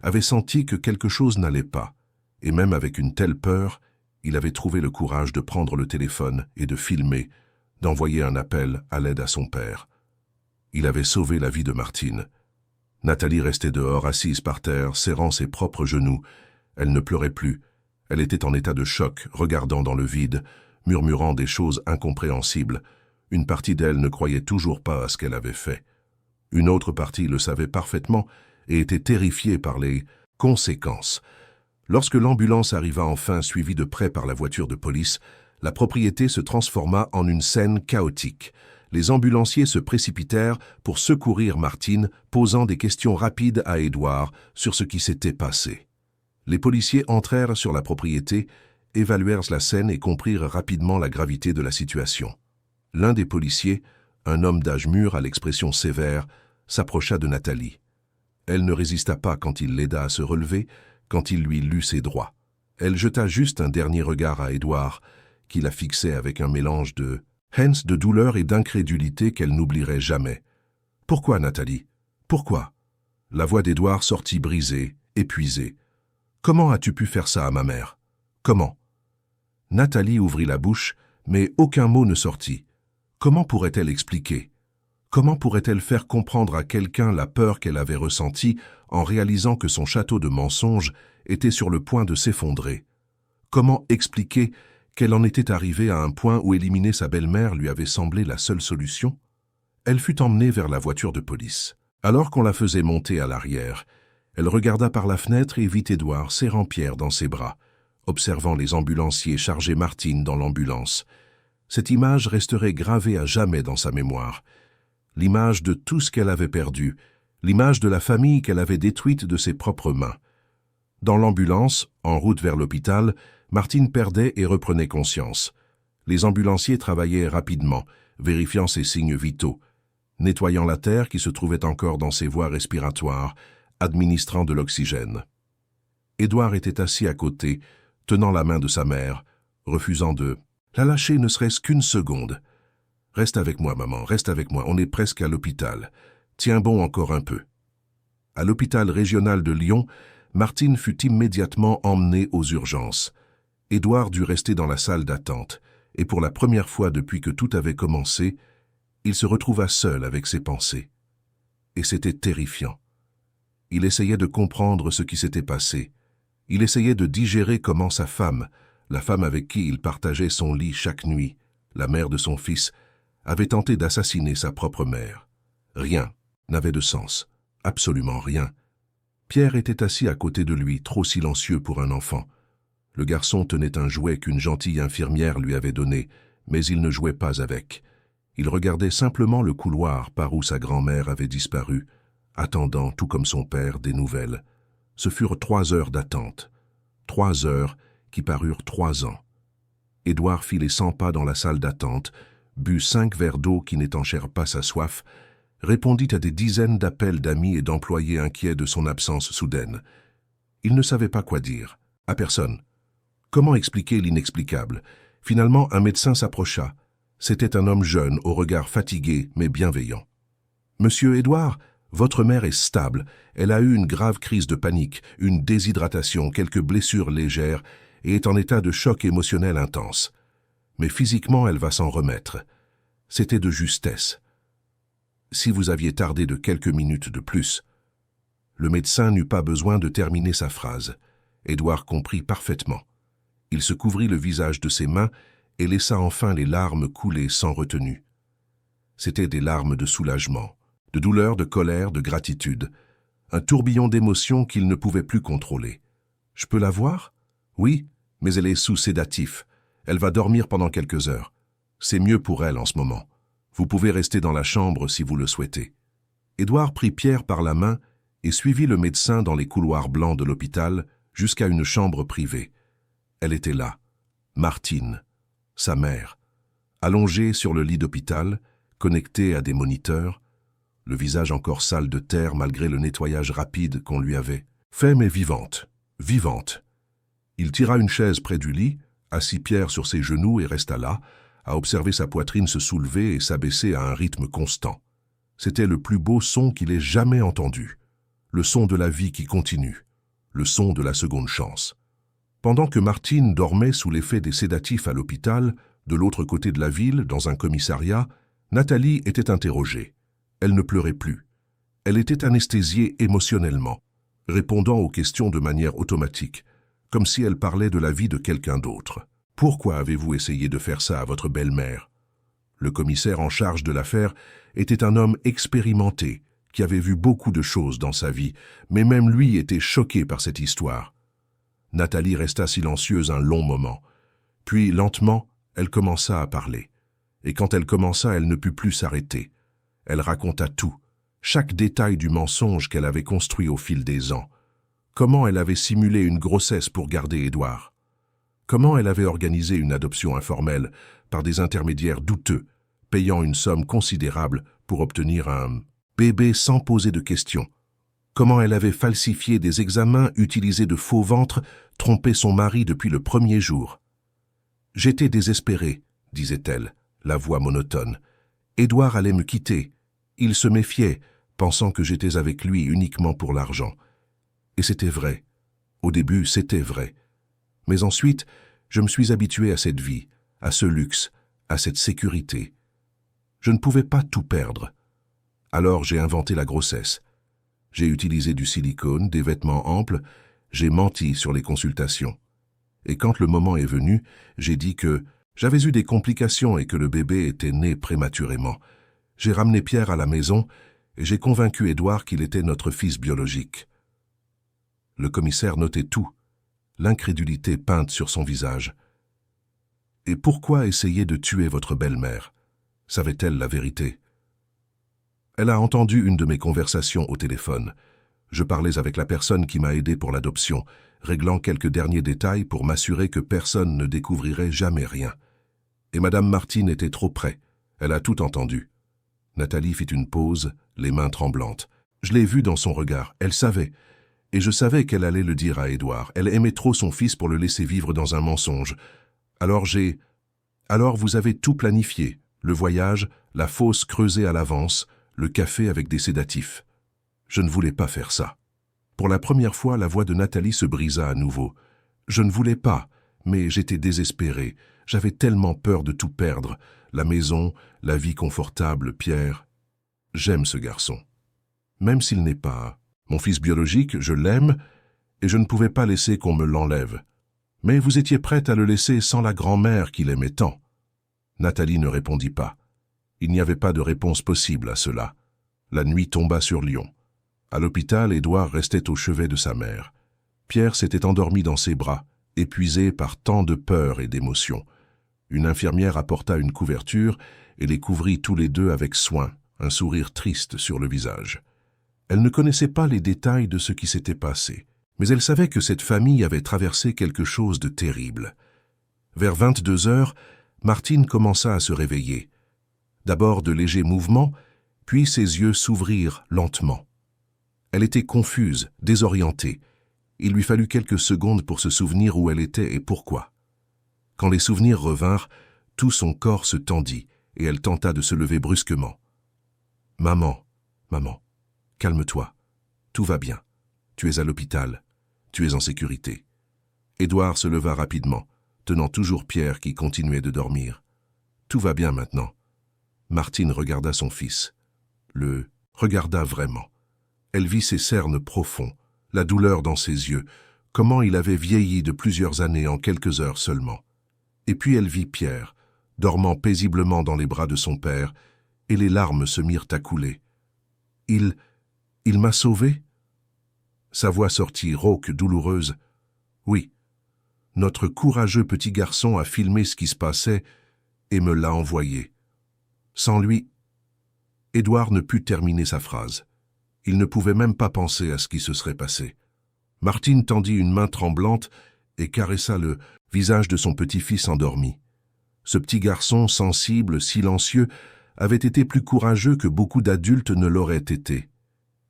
avait senti que quelque chose n'allait pas, et même avec une telle peur, il avait trouvé le courage de prendre le téléphone et de filmer, d'envoyer un appel à l'aide à son père. Il avait sauvé la vie de Martine. Nathalie restait dehors, assise par terre, serrant ses propres genoux. Elle ne pleurait plus. Elle était en état de choc, regardant dans le vide, murmurant des choses incompréhensibles. Une partie d'elle ne croyait toujours pas à ce qu'elle avait fait. Une autre partie le savait parfaitement et était terrifiée par les conséquences. Lorsque l'ambulance arriva enfin, suivie de près par la voiture de police, la propriété se transforma en une scène chaotique. Les ambulanciers se précipitèrent pour secourir Martine, posant des questions rapides à Édouard sur ce qui s'était passé. Les policiers entrèrent sur la propriété, évaluèrent la scène et comprirent rapidement la gravité de la situation. L'un des policiers, un homme d'âge mûr à l'expression sévère, s'approcha de Nathalie. Elle ne résista pas quand il l'aida à se relever, quand il lui lut ses droits. Elle jeta juste un dernier regard à Édouard, qui la fixait avec un mélange de haine, de douleur et d'incrédulité qu'elle n'oublierait jamais. « Pourquoi, Nathalie? Pourquoi ?» La voix d'Édouard sortit brisée, épuisée. « Comment as-tu pu faire ça à ma mère? Comment ?» Nathalie ouvrit la bouche, mais aucun mot ne sortit. Comment pourrait-elle expliquer? Comment pourrait-elle faire comprendre à quelqu'un la peur qu'elle avait ressentie en réalisant que son château de mensonges était sur le point de s'effondrer? Comment expliquer qu'elle en était arrivée à un point où éliminer sa belle-mère lui avait semblé la seule solution? Elle fut emmenée vers la voiture de police. Alors qu'on la faisait monter à l'arrière, elle regarda par la fenêtre et vit Édouard serrant Pierre dans ses bras, observant les ambulanciers charger Martine dans l'ambulance. Cette image resterait gravée à jamais dans sa mémoire. L'image de tout ce qu'elle avait perdu, l'image de la famille qu'elle avait détruite de ses propres mains. Dans l'ambulance, en route vers l'hôpital, Martine perdait et reprenait conscience. Les ambulanciers travaillaient rapidement, vérifiant ses signes vitaux, nettoyant la terre qui se trouvait encore dans ses voies respiratoires, administrant de l'oxygène. Édouard était assis à côté, tenant la main de sa mère, refusant de la lâcher ne serait-ce qu'une seconde. « Reste avec moi, maman, reste avec moi, on est presque à l'hôpital. Tiens bon encore un peu. » À l'hôpital régional de Lyon, Martine fut immédiatement emmenée aux urgences. Édouard dut rester dans la salle d'attente, et pour la première fois depuis que tout avait commencé, il se retrouva seul avec ses pensées. Et c'était terrifiant. Il essayait de comprendre ce qui s'était passé. Il essayait de digérer comment sa femme, la femme avec qui il partageait son lit chaque nuit, la mère de son fils, avait tenté d'assassiner sa propre mère. Rien n'avait de sens, absolument rien. Pierre était assis à côté de lui, trop silencieux pour un enfant. Le garçon tenait un jouet qu'une gentille infirmière lui avait donné, mais il ne jouait pas avec. Il regardait simplement le couloir par où sa grand-mère avait disparu, attendant, tout comme son père, des nouvelles. Ce furent 3 heures d'attente. 3 heures qui parurent 3 ans. Édouard fit les 100 pas dans la salle d'attente, but 5 verres d'eau qui n'étanchèrent pas sa soif, répondit à des dizaines d'appels d'amis et d'employés inquiets de son absence soudaine. Il ne savait pas quoi dire, à personne. Comment expliquer l'inexplicable? Finalement, un médecin s'approcha. C'était un homme jeune, au regard fatigué mais bienveillant. « Monsieur Édouard, votre mère est stable. Elle a eu une grave crise de panique, une déshydratation, quelques blessures légères et est en état de choc émotionnel intense. Mais physiquement, elle va s'en remettre. C'était de justesse. Si vous aviez tardé de quelques minutes de plus. » Le médecin n'eut pas besoin de terminer sa phrase. Édouard comprit parfaitement. Il se couvrit le visage de ses mains et laissa enfin les larmes couler sans retenue. C'étaient des larmes de soulagement, de douleur, de colère, de gratitude, un tourbillon d'émotions qu'il ne pouvait plus contrôler. « Je peux la voir ? » ?»« Oui, mais elle est sous sédatif. Elle va dormir pendant quelques heures. C'est mieux pour elle en ce moment. Vous pouvez rester dans la chambre si vous le souhaitez. » Édouard prit Pierre par la main et suivit le médecin dans les couloirs blancs de l'hôpital jusqu'à une chambre privée. Elle était là, Martine, sa mère, allongée sur le lit d'hôpital, connectée à des moniteurs, le visage encore sale de terre malgré le nettoyage rapide qu'on lui avait fait, mais vivante, vivante. Il tira une chaise près du lit, assit Pierre sur ses genoux et resta là, à observer sa poitrine se soulever et s'abaisser à un rythme constant. C'était le plus beau son qu'il ait jamais entendu, le son de la vie qui continue, le son de la seconde chance. Pendant que Martine dormait sous l'effet des sédatifs à l'hôpital, de l'autre côté de la ville, dans un commissariat, Nathalie était interrogée. Elle ne pleurait plus. Elle était anesthésiée émotionnellement, répondant aux questions de manière automatique, comme si elle parlait de la vie de quelqu'un d'autre. « Pourquoi avez-vous essayé de faire ça à votre belle-mère » Le commissaire en charge de l'affaire était un homme expérimenté, qui avait vu beaucoup de choses dans sa vie, mais même lui était choqué par cette histoire. Nathalie resta silencieuse un long moment. Puis, lentement, elle commença à parler. Et quand elle commença, elle ne put plus s'arrêter. Elle raconta tout, chaque détail du mensonge qu'elle avait construit au fil des ans. Comment elle avait simulé une grossesse pour garder Édouard. Comment elle avait organisé une adoption informelle par des intermédiaires douteux, payant une somme considérable pour obtenir un bébé sans poser de questions. Comment elle avait falsifié des examens, utilisé de faux ventres, trompé son mari depuis le premier jour. « J'étais désespérée, disait-elle, la voix monotone. Édouard allait me quitter. Il se méfiait, pensant que j'étais avec lui uniquement pour l'argent. Et c'était vrai. Au début, c'était vrai. Mais ensuite, je me suis habituée à cette vie, à ce luxe, à cette sécurité. Je ne pouvais pas tout perdre. Alors j'ai inventé la grossesse. J'ai utilisé du silicone, des vêtements amples, j'ai menti sur les consultations. Et quand le moment est venu, j'ai dit que j'avais eu des complications et que le bébé était né prématurément. J'ai ramené Pierre à la maison et j'ai convaincu Édouard qu'il était notre fils biologique. Le commissaire notait tout, l'incrédulité peinte sur son visage. « Et pourquoi essayer de tuer votre belle-mère? Savait-elle la vérité ?» Elle a entendu une de mes conversations au téléphone. Je parlais avec la personne qui m'a aidé pour l'adoption, réglant quelques derniers détails pour m'assurer que personne ne découvrirait jamais rien. Et Madame Martine était trop près. Elle a tout entendu. Nathalie fit une pause, les mains tremblantes. Je l'ai vue dans son regard. Elle savait. Et je savais qu'elle allait le dire à Édouard. Elle aimait trop son fils pour le laisser vivre dans un mensonge. Alors vous avez tout planifié. Le voyage, la fosse creusée à l'avance, le café avec des sédatifs. Je ne voulais pas faire ça. Pour la première fois, la voix de Nathalie se brisa à nouveau. Je ne voulais pas, mais j'étais désespéré. J'avais tellement peur de tout perdre. La maison, la vie confortable, Pierre. J'aime ce garçon. Même s'il n'est pas mon fils biologique, je l'aime et je ne pouvais pas laisser qu'on me l'enlève. Mais vous étiez prête à le laisser sans la grand-mère qu'il aimait tant. Nathalie ne répondit pas. Il n'y avait pas de réponse possible à cela. La nuit tomba sur Lyon. À l'hôpital, Édouard restait au chevet de sa mère. Pierre s'était endormi dans ses bras, épuisé par tant de peur et d'émotion. Une infirmière apporta une couverture et les couvrit tous les deux avec soin, un sourire triste sur le visage. Elle ne connaissait pas les détails de ce qui s'était passé, mais elle savait que cette famille avait traversé quelque chose de terrible. Vers 22 heures, Martine commença à se réveiller. D'abord de légers mouvements, puis ses yeux s'ouvrirent lentement. Elle était confuse, désorientée. Il lui fallut quelques secondes pour se souvenir où elle était et pourquoi. Quand les souvenirs revinrent, tout son corps se tendit et elle tenta de se lever brusquement. « Maman, calme-toi. Tout va bien. Tu es à l'hôpital. Tu es en sécurité. » Édouard se leva rapidement, tenant toujours Pierre qui continuait de dormir. « Tout va bien maintenant. » Martine regarda son fils. Le regarda vraiment. Elle vit ses cernes profonds, la douleur dans ses yeux, comment il avait vieilli de plusieurs années en quelques heures seulement. Et puis elle vit Pierre, dormant paisiblement dans les bras de son père, et les larmes se mirent à couler. « Il m'a sauvé ?» Sa voix sortit rauque, douloureuse. « Oui. Notre courageux petit garçon a filmé ce qui se passait et me l'a envoyé. Sans lui... » Édouard ne put terminer sa phrase. Il ne pouvait même pas penser à ce qui se serait passé. Martine tendit une main tremblante et caressa le visage de son petit-fils endormi. Ce petit garçon sensible, silencieux, avait été plus courageux que beaucoup d'adultes ne l'auraient été.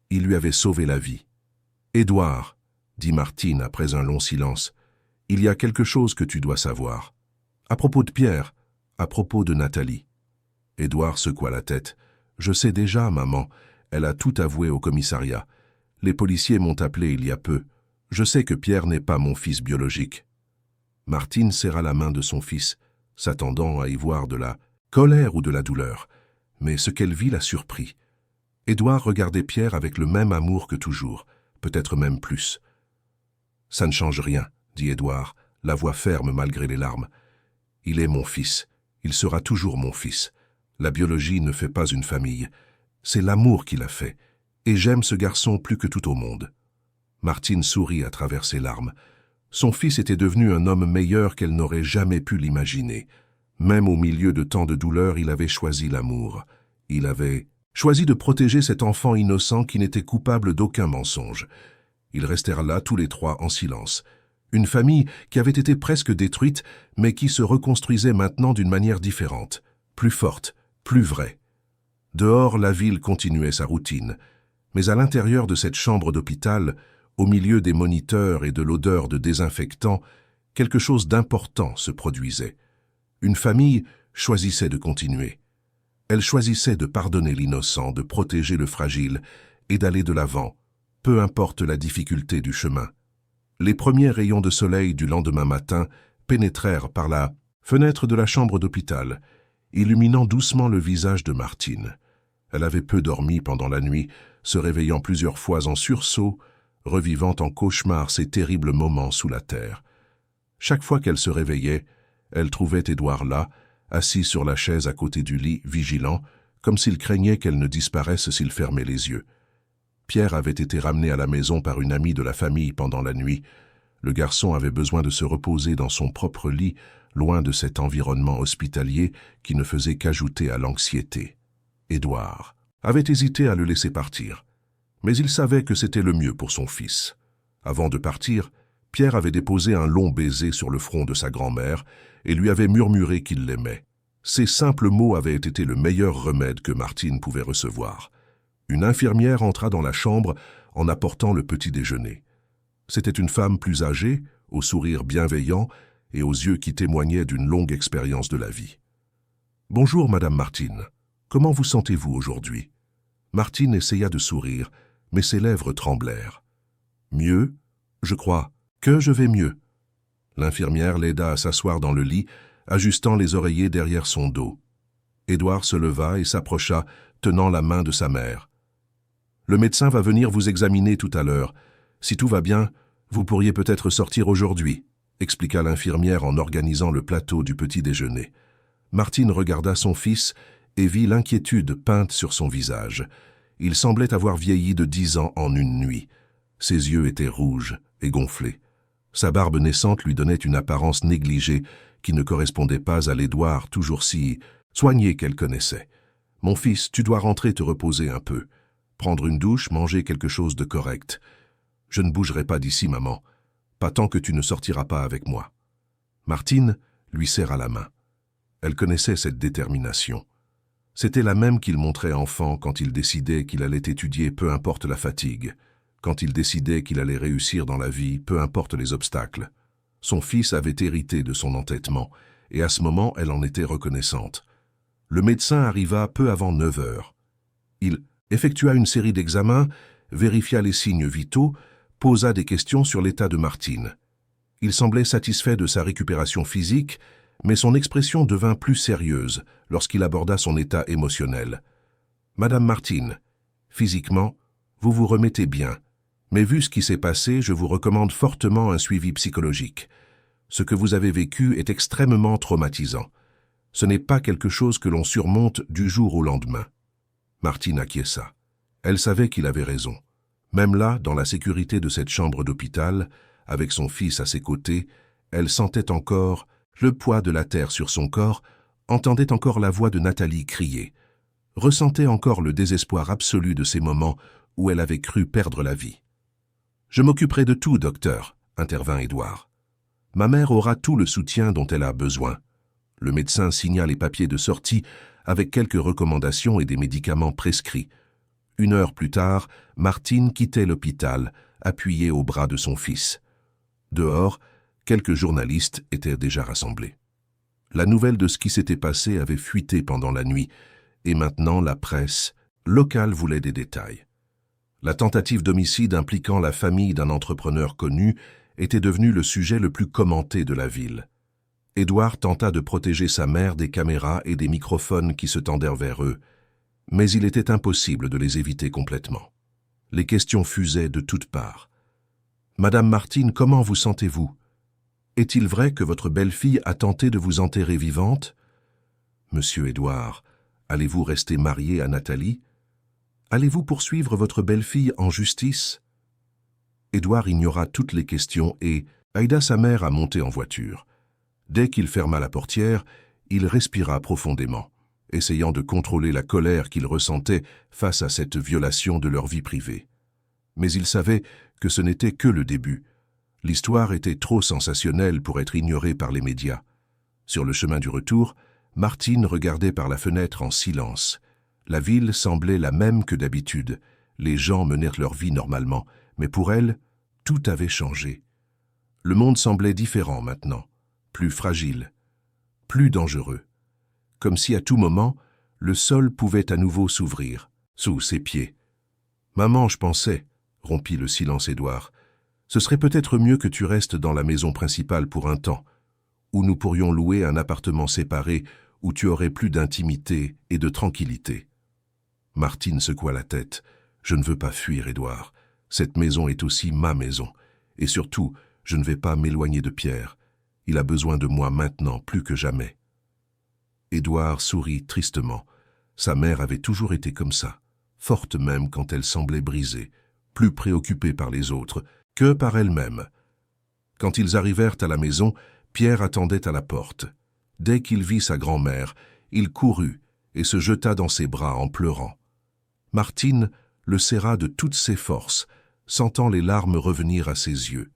Il lui avait sauvé la vie. « Édouard, » dit Martine après un long silence, « il y a quelque chose que tu dois savoir. À propos de Pierre, à propos de Nathalie. » Édouard secoua la tête. « Je sais déjà, maman. Elle a tout avoué au commissariat. Les policiers m'ont appelé il y a peu. Je sais que Pierre n'est pas mon fils biologique. » Martine serra la main de son fils, s'attendant à y voir de la colère ou de la douleur. Mais ce qu'elle vit la surprit. Édouard regardait Pierre avec le même amour que toujours, peut-être même plus. « Ça ne change rien, » dit Édouard, la voix ferme malgré les larmes. « Il est mon fils. Il sera toujours mon fils. La biologie ne fait pas une famille. C'est l'amour qui l'a fait. Et j'aime ce garçon plus que tout au monde. » Martine sourit à travers ses larmes. Son fils était devenu un homme meilleur qu'elle n'aurait jamais pu l'imaginer. Même au milieu de tant de douleurs, il avait choisi l'amour. Il avait choisi de protéger cet enfant innocent qui n'était coupable d'aucun mensonge. Ils restèrent là tous les trois en silence. Une famille qui avait été presque détruite, mais qui se reconstruisait maintenant d'une manière différente, plus forte, plus vraie. Dehors, la ville continuait sa routine, mais à l'intérieur de cette chambre d'hôpital, au milieu des moniteurs et de l'odeur de désinfectant, quelque chose d'important se produisait. Une famille choisissait de continuer. Elle choisissait de pardonner l'innocent, de protéger le fragile et d'aller de l'avant, peu importe la difficulté du chemin. Les premiers rayons de soleil du lendemain matin pénétrèrent par la fenêtre de la chambre d'hôpital, illuminant doucement le visage de Martine. Elle avait peu dormi pendant la nuit, se réveillant plusieurs fois en sursaut, revivant en cauchemar ces terribles moments sous la terre. Chaque fois qu'elle se réveillait, elle trouvait Édouard là, assis sur la chaise à côté du lit, vigilant, comme s'il craignait qu'elle ne disparaisse s'il fermait les yeux. Pierre avait été ramené à la maison par une amie de la famille pendant la nuit. Le garçon avait besoin de se reposer dans son propre lit, loin de cet environnement hospitalier qui ne faisait qu'ajouter à l'anxiété. Édouard avait hésité à le laisser partir, mais il savait que c'était le mieux pour son fils. Avant de partir, Pierre avait déposé un long baiser sur le front de sa grand-mère et lui avait murmuré qu'il l'aimait. Ces simples mots avaient été le meilleur remède que Martine pouvait recevoir. Une infirmière entra dans la chambre en apportant le petit déjeuner. C'était une femme plus âgée, au sourire bienveillant et aux yeux qui témoignaient d'une longue expérience de la vie. « Bonjour, Madame Martine. Comment vous sentez-vous aujourd'hui » Martine essaya de sourire, mais ses lèvres tremblèrent. « Mieux, je crois. Que je vais mieux. » L'infirmière l'aida à s'asseoir dans le lit, ajustant les oreillers derrière son dos. Édouard se leva et s'approcha, tenant la main de sa mère. « Le médecin va venir vous examiner tout à l'heure. Si tout va bien, vous pourriez peut-être sortir aujourd'hui, » expliqua l'infirmière en organisant le plateau du petit déjeuner. Martine regarda son fils et vit l'inquiétude peinte sur son visage. Il semblait avoir vieilli de 10 ans en une nuit. Ses yeux étaient rouges et gonflés. Sa barbe naissante lui donnait une apparence négligée qui ne correspondait pas à l'Édouard toujours si soigné qu'elle connaissait. « Mon fils, tu dois rentrer te reposer un peu. Prendre une douche, manger quelque chose de correct. Je ne bougerai pas d'ici, maman. Pas tant que tu ne sortiras pas avec moi. » Martine lui serra la main. Elle connaissait cette détermination. C'était la même qu'il montrait enfant quand il décidait qu'il allait étudier, peu importe la fatigue. Quand il décidait qu'il allait réussir dans la vie, peu importe les obstacles. Son fils avait hérité de son entêtement, et à ce moment, elle en était reconnaissante. Le médecin arriva peu avant 9 heures. Il effectua une série d'examens, vérifia les signes vitaux, posa des questions sur l'état de Martine. Il semblait satisfait de sa récupération physique, mais son expression devint plus sérieuse lorsqu'il aborda son état émotionnel. « Madame Martine, physiquement, vous vous remettez bien. Mais vu ce qui s'est passé, je vous recommande fortement un suivi psychologique. Ce que vous avez vécu est extrêmement traumatisant. Ce n'est pas quelque chose que l'on surmonte du jour au lendemain. » Martine acquiesça. Elle savait qu'il avait raison. Même là, dans la sécurité de cette chambre d'hôpital, avec son fils à ses côtés, elle sentait encore le poids de la terre sur son corps, entendait encore la voix de Nathalie crier, ressentait encore le désespoir absolu de ces moments où elle avait cru perdre la vie. « Je m'occuperai de tout, docteur, » intervint Édouard. « Ma mère aura tout le soutien dont elle a besoin. » Le médecin signa les papiers de sortie avec quelques recommandations et des médicaments prescrits. 1 heure plus tard, Martine quittait l'hôpital, appuyée au bras de son fils. Dehors, quelques journalistes étaient déjà rassemblés. La nouvelle de ce qui s'était passé avait fuité pendant la nuit, et maintenant la presse locale voulait des détails. La tentative d'homicide impliquant la famille d'un entrepreneur connu était devenue le sujet le plus commenté de la ville. Édouard tenta de protéger sa mère des caméras et des microphones qui se tendèrent vers eux, mais il était impossible de les éviter complètement. Les questions fusaient de toutes parts. « Madame Martine, comment vous sentez-vous ? Est-il vrai que votre belle-fille a tenté de vous enterrer vivante ? Monsieur Édouard, allez-vous rester marié à Nathalie ? Allez-vous poursuivre votre belle-fille en justice ?» Édouard ignora toutes les questions et aida sa mère à monter en voiture. Dès qu'il ferma la portière, il respira profondément, essayant de contrôler la colère qu'il ressentait face à cette violation de leur vie privée. Mais il savait que ce n'était que le début. L'histoire était trop sensationnelle pour être ignorée par les médias. Sur le chemin du retour, Martine regardait par la fenêtre en silence. La ville semblait la même que d'habitude. Les gens menèrent leur vie normalement, mais pour elle, tout avait changé. Le monde semblait différent maintenant, plus fragile, plus dangereux. Comme si à tout moment, le sol pouvait à nouveau s'ouvrir, sous ses pieds. « Maman, je pensais, » rompit le silence Édouard, « ce serait peut-être mieux que tu restes dans la maison principale pour un temps, où nous pourrions louer un appartement séparé où tu aurais plus d'intimité et de tranquillité. » Martine secoua la tête. « Je ne veux pas fuir, Édouard. Cette maison est aussi ma maison. Et surtout, je ne vais pas m'éloigner de Pierre. Il a besoin de moi maintenant, plus que jamais. » Édouard sourit tristement. Sa mère avait toujours été comme ça, forte même quand elle semblait brisée, plus préoccupée par les autres que par elle-même. Quand ils arrivèrent à la maison, Pierre attendait à la porte. Dès qu'il vit sa grand-mère, il courut et se jeta dans ses bras en pleurant. Martine le serra de toutes ses forces, sentant les larmes revenir à ses yeux.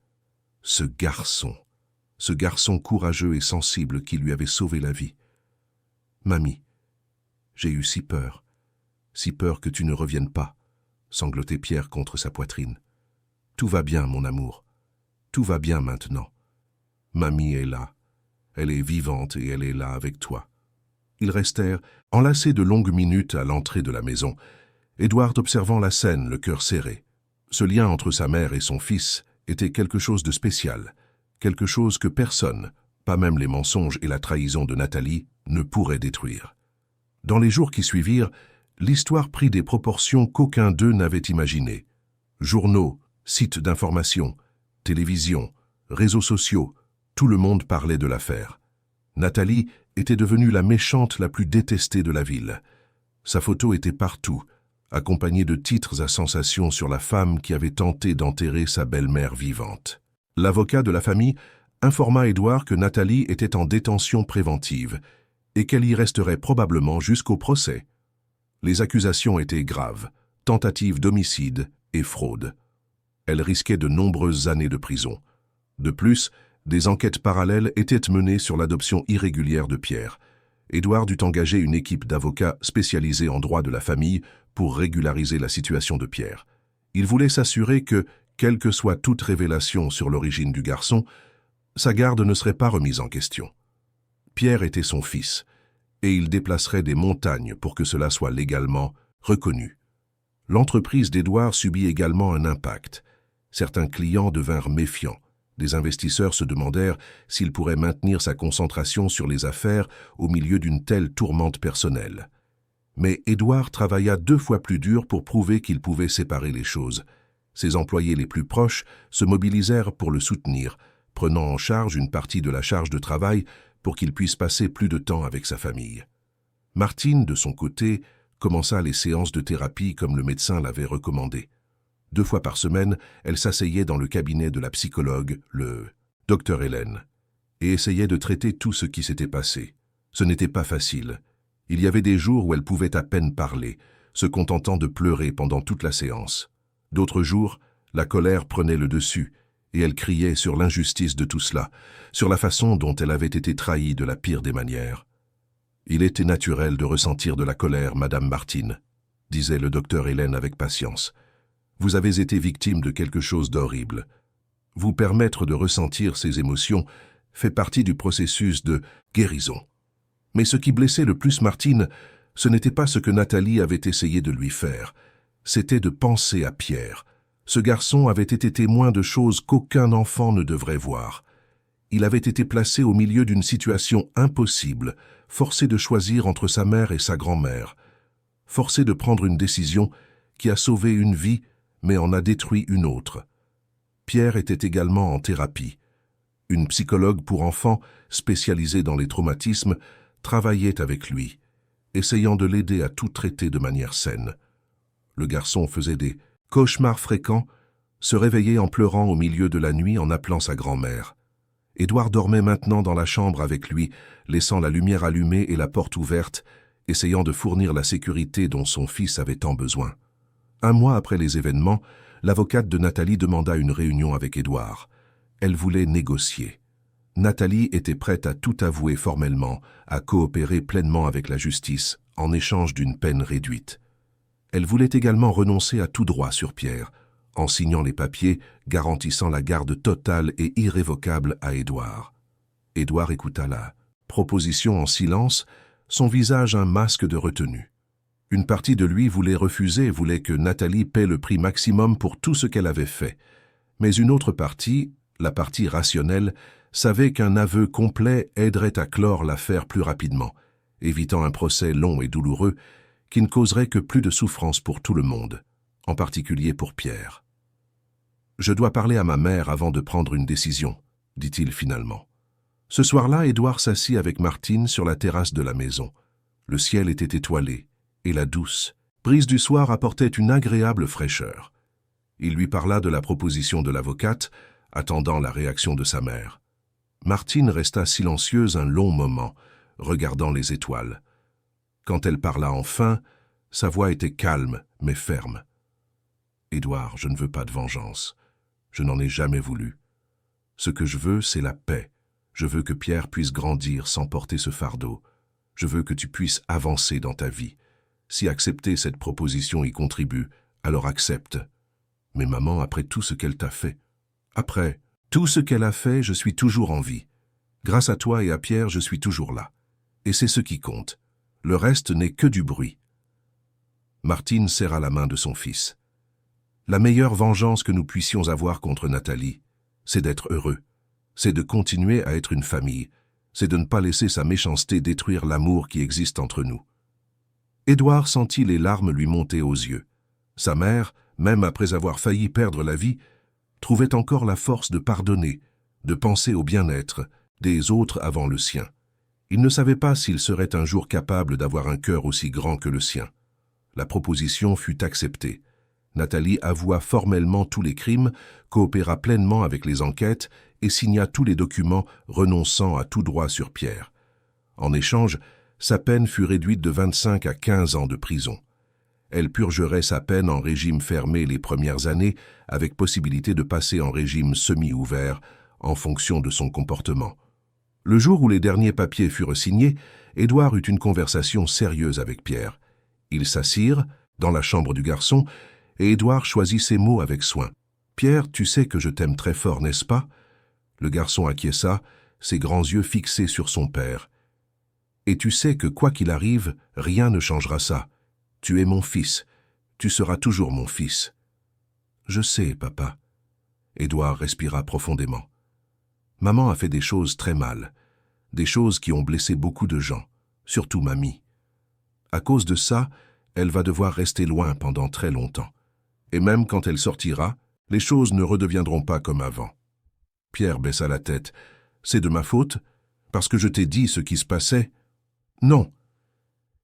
Ce garçon courageux et sensible qui lui avait sauvé la vie. « Mamie, j'ai eu si peur que tu ne reviennes pas, » sanglotait Pierre contre sa poitrine. « Tout va bien, mon amour. Tout va bien maintenant. Mamie est là. Elle est vivante et elle est là avec toi. » Ils restèrent enlacés de longues minutes à l'entrée de la maison, Édouard observant la scène, le cœur serré. Ce lien entre sa mère et son fils était quelque chose de spécial, quelque chose que personne, pas même les mensonges et la trahison de Nathalie, ne pourrait détruire. Dans les jours qui suivirent, l'histoire prit des proportions qu'aucun d'eux n'avait imaginées. Journaux, sites d'information, télévision, réseaux sociaux, tout le monde parlait de l'affaire. Nathalie était devenue la méchante la plus détestée de la ville. Sa photo était partout, accompagnée de titres à sensation sur la femme qui avait tenté d'enterrer sa belle-mère vivante. L'avocat de la famille informa Édouard que Nathalie était en détention préventive et qu'elle y resterait probablement jusqu'au procès. Les accusations étaient graves, tentative d'homicide et fraude. Elle risquait de nombreuses années de prison. De plus, des enquêtes parallèles étaient menées sur l'adoption irrégulière de Pierre. Édouard dut engager une équipe d'avocats spécialisés en droit de la famille pour régulariser la situation de Pierre. Il voulait s'assurer que, quelle que soit toute révélation sur l'origine du garçon, sa garde ne serait pas remise en question. Pierre était son fils, et il déplacerait des montagnes pour que cela soit légalement reconnu. L'entreprise d'Édouard subit également un impact. Certains clients devinrent méfiants. Des investisseurs se demandèrent s'il pourrait maintenir sa concentration sur les affaires au milieu d'une telle tourmente personnelle. Mais Édouard travailla 2 fois plus dur pour prouver qu'il pouvait séparer les choses. Ses employés les plus proches se mobilisèrent pour le soutenir, prenant en charge une partie de la charge de travail pour qu'il puisse passer plus de temps avec sa famille. Martine, de son côté, commença les séances de thérapie comme le médecin l'avait recommandé. 2 fois par semaine, elle s'asseyait dans le cabinet de la psychologue, le Dr Hélène, et essayait de traiter tout ce qui s'était passé. Ce n'était pas facile. Il y avait des jours où elle pouvait à peine parler, se contentant de pleurer pendant toute la séance. D'autres jours, la colère prenait le dessus, et elle criait sur l'injustice de tout cela, sur la façon dont elle avait été trahie de la pire des manières. « Il était naturel de ressentir de la colère, Madame Martine, » disait le docteur Hélène avec patience. « Vous avez été victime de quelque chose d'horrible. Vous permettre de ressentir ces émotions fait partie du processus de guérison. » Mais ce qui blessait le plus Martine, ce n'était pas ce que Nathalie avait essayé de lui faire, c'était de penser à Pierre. Ce garçon avait été témoin de choses qu'aucun enfant ne devrait voir. Il avait été placé au milieu d'une situation impossible, forcé de choisir entre sa mère et sa grand-mère, forcé de prendre une décision qui a sauvé une vie mais en a détruit une autre. Pierre était également en thérapie. Une psychologue pour enfants, spécialisée dans les traumatismes, travaillait avec lui, essayant de l'aider à tout traiter de manière saine. Le garçon faisait des cauchemars fréquents, se réveillait en pleurant au milieu de la nuit en appelant sa grand-mère. Édouard dormait maintenant dans la chambre avec lui, laissant la lumière allumée et la porte ouverte, essayant de fournir la sécurité dont son fils avait tant besoin. 1 mois après les événements, l'avocate de Nathalie demanda une réunion avec Édouard. Elle voulait négocier. Nathalie était prête à tout avouer formellement, à coopérer pleinement avec la justice, en échange d'une peine réduite. Elle voulait également renoncer à tout droit sur Pierre, en signant les papiers garantissant la garde totale et irrévocable à Édouard. Édouard écouta la proposition en silence, son visage un masque de retenue. Une partie de lui voulait refuser, voulait que Nathalie paie le prix maximum pour tout ce qu'elle avait fait. Mais une autre partie, la partie rationnelle, savait qu'un aveu complet aiderait à clore l'affaire plus rapidement, évitant un procès long et douloureux qui ne causerait que plus de souffrance pour tout le monde, en particulier pour Pierre. « Je dois parler à ma mère avant de prendre une décision, dit-il finalement. Ce soir-là, Édouard s'assit avec Martine sur la terrasse de la maison. Le ciel était étoilé, et la douce brise du soir apportait une agréable fraîcheur. Il lui parla de la proposition de l'avocate, attendant la réaction de sa mère. Martine resta silencieuse un long moment, regardant les étoiles. Quand elle parla enfin, sa voix était calme mais ferme. « Édouard, je ne veux pas de vengeance. Je n'en ai jamais voulu. Ce que je veux, c'est la paix. Je veux que Pierre puisse grandir sans porter ce fardeau. Je veux que tu puisses avancer dans ta vie. Si accepter cette proposition y contribue, alors accepte. Mais maman, après tout ce qu'elle t'a fait, après tout ce qu'elle a fait, je suis toujours en vie. Grâce à toi et à Pierre, je suis toujours là. Et c'est ce qui compte. Le reste n'est que du bruit. » Martine serra la main de son fils. « La meilleure vengeance que nous puissions avoir contre Nathalie, c'est d'être heureux. C'est de continuer à être une famille. C'est de ne pas laisser sa méchanceté détruire l'amour qui existe entre nous. » Édouard sentit les larmes lui monter aux yeux. Sa mère, même après avoir failli perdre la vie, trouvait encore la force de pardonner, de penser au bien-être des autres avant le sien. Il ne savait pas s'il serait un jour capable d'avoir un cœur aussi grand que le sien. La proposition fut acceptée. Nathalie avoua formellement tous les crimes, coopéra pleinement avec les enquêtes et signa tous les documents renonçant à tout droit sur Pierre. En échange, sa peine fut réduite de 25 à 15 ans de prison. Elle purgerait sa peine en régime fermé les premières années, avec possibilité de passer en régime semi-ouvert en fonction de son comportement. Le jour où les derniers papiers furent signés, Édouard eut une conversation sérieuse avec Pierre. Ils s'assirent dans la chambre du garçon et Édouard choisit ses mots avec soin. « Pierre, tu sais que je t'aime très fort, n'est-ce pas ?» Le garçon acquiesça, ses grands yeux fixés sur son père. « Et tu sais que quoi qu'il arrive, rien ne changera ça. Tu es mon fils. Tu seras toujours mon fils. »« Je sais, papa. » Édouard respira profondément. « Maman a fait des choses très mal, des choses qui ont blessé beaucoup de gens, surtout mamie. À cause de ça, elle va devoir rester loin pendant très longtemps. Et même quand elle sortira, les choses ne redeviendront pas comme avant. » Pierre baissa la tête. « C'est de ma faute? Parce que je t'ai dit ce qui se passait? » « Non. »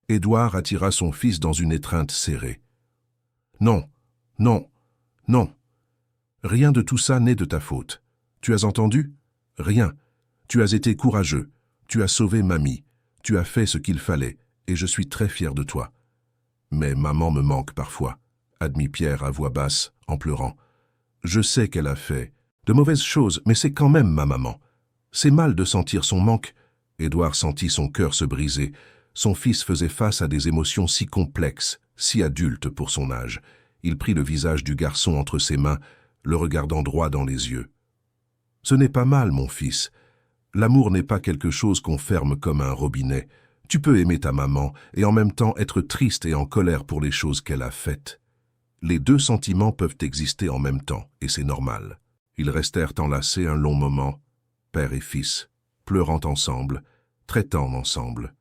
Édouard attira son fils dans une étreinte serrée. « Non, non, non. Rien de tout ça n'est de ta faute. Tu as entendu? Rien. Tu as été courageux. Tu as sauvé mamie. Tu as fait ce qu'il fallait, et je suis très fier de toi. Mais maman me manque parfois, » admit Pierre à voix basse, en pleurant. « Je sais qu'elle a fait de mauvaises choses, mais c'est quand même ma maman. C'est mal de sentir son manque. » Édouard sentit son cœur se briser. Son fils faisait face à des émotions si complexes, si adultes pour son âge. Il prit le visage du garçon entre ses mains, le regardant droit dans les yeux. « Ce n'est pas mal, mon fils. L'amour n'est pas quelque chose qu'on ferme comme un robinet. Tu peux aimer ta maman et en même temps être triste et en colère pour les choses qu'elle a faites. Les deux sentiments peuvent exister en même temps, et c'est normal. » Ils restèrent enlacés un long moment, père et fils, pleurant ensemble, traitant ensemble,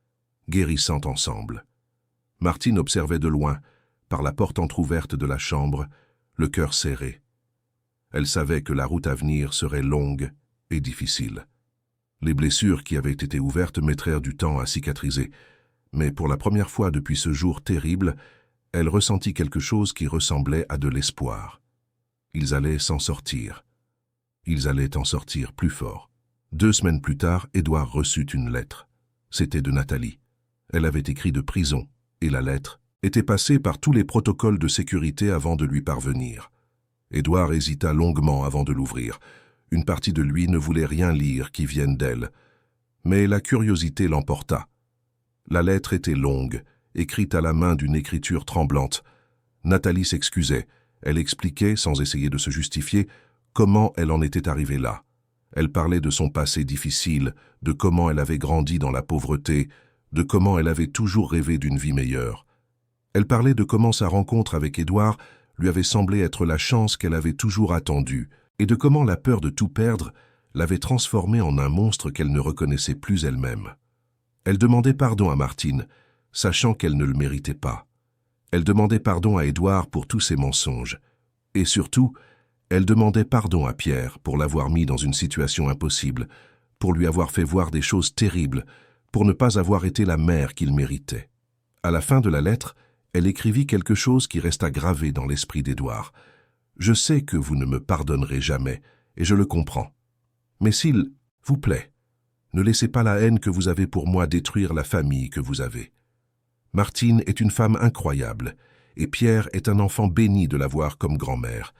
guérissant ensemble. Martine observait de loin, par la porte entr'ouverte de la chambre, le cœur serré. Elle savait que la route à venir serait longue et difficile. Les blessures qui avaient été ouvertes mettrèrent du temps à cicatriser, mais pour la première fois depuis ce jour terrible, elle ressentit quelque chose qui ressemblait à de l'espoir. Ils allaient s'en sortir. Ils allaient en sortir plus fort. 2 semaines plus tard, Édouard reçut une lettre. C'était de Nathalie. Elle avait écrit de prison, et la lettre était passée par tous les protocoles de sécurité avant de lui parvenir. Édouard hésita longuement avant de l'ouvrir. Une partie de lui ne voulait rien lire qui vienne d'elle. Mais la curiosité l'emporta. La lettre était longue, écrite à la main d'une écriture tremblante. Nathalie s'excusait. Elle expliquait, sans essayer de se justifier, comment elle en était arrivée là. Elle parlait de son passé difficile, de comment elle avait grandi dans la pauvreté, de comment elle avait toujours rêvé d'une vie meilleure. Elle parlait de comment sa rencontre avec Édouard lui avait semblé être la chance qu'elle avait toujours attendue, et de comment la peur de tout perdre l'avait transformée en un monstre qu'elle ne reconnaissait plus elle-même. Elle demandait pardon à Martine, sachant qu'elle ne le méritait pas. Elle demandait pardon à Édouard pour tous ses mensonges. Et surtout, elle demandait pardon à Pierre pour l'avoir mis dans une situation impossible, pour lui avoir fait voir des choses terribles, pour ne pas avoir été la mère qu'il méritait. À la fin de la lettre, elle écrivit quelque chose qui resta gravé dans l'esprit d'Édouard. « Je sais que vous ne me pardonnerez jamais, et je le comprends. Mais s'il vous plaît, ne laissez pas la haine que vous avez pour moi détruire la famille que vous avez. Martine est une femme incroyable, et Pierre est un enfant béni de l'avoir comme grand-mère.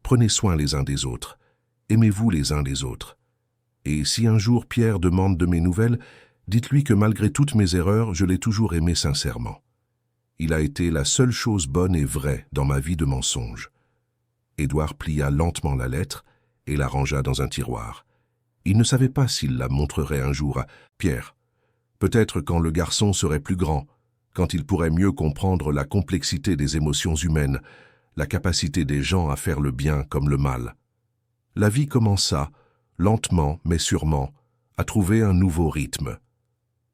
Prenez soin les uns des autres, aimez-vous les uns les autres. Et si un jour Pierre demande de mes nouvelles, dites-lui que malgré toutes mes erreurs, je l'ai toujours aimé sincèrement. Il a été la seule chose bonne et vraie dans ma vie de mensonge. » Édouard plia lentement la lettre et la rangea dans un tiroir. Il ne savait pas s'il la montrerait un jour à Pierre. Peut-être quand le garçon serait plus grand, quand il pourrait mieux comprendre la complexité des émotions humaines, la capacité des gens à faire le bien comme le mal. La vie commença, lentement mais sûrement, à trouver un nouveau rythme.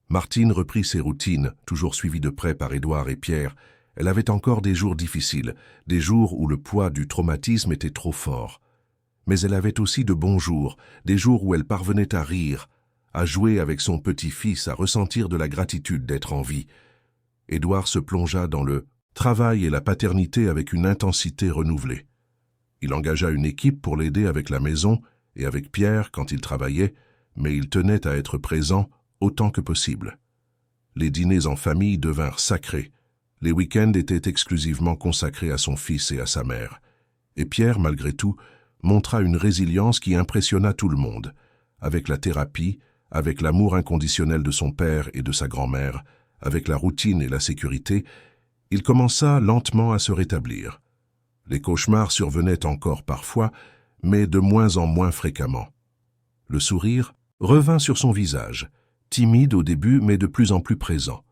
Martine reprit ses routines, toujours suivies de près par Édouard et Pierre. Elle avait encore des jours difficiles, des jours où le poids du traumatisme était trop fort. Mais elle avait aussi de bons jours, des jours où elle parvenait à rire, à jouer avec son petit-fils, à ressentir de la gratitude d'être en vie. Édouard se plongea dans le travail et la paternité avec une intensité renouvelée. Il engagea une équipe pour l'aider avec la maison et avec Pierre quand il travaillait, mais il tenait à être présent autant que possible. Les dîners en famille devinrent sacrés. Les week-ends étaient exclusivement consacrés à son fils et à sa mère. Et Pierre, malgré tout, montra une résilience qui impressionna tout le monde. Avec la thérapie, avec l'amour inconditionnel de son père et de sa grand-mère, avec la routine et la sécurité, il commença lentement à se rétablir. Les cauchemars survenaient encore parfois, mais de moins en moins fréquemment. Le sourire revint sur son visage, timide au début mais de plus en plus présent.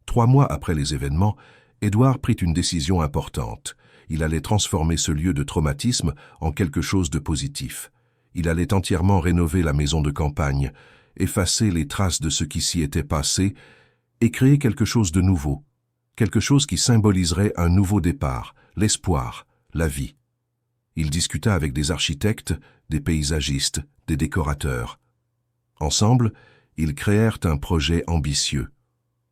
3 mois après les événements, Édouard prit une décision importante. Il allait transformer ce lieu de traumatisme en quelque chose de positif. Il allait entièrement rénover la maison de campagne, effacer les traces de ce qui s'y était passé et créer quelque chose de nouveau, quelque chose qui symboliserait un nouveau départ, l'espoir, la vie. Il discuta avec des architectes, des paysagistes, des décorateurs. Ensemble, ils créèrent un projet ambitieux.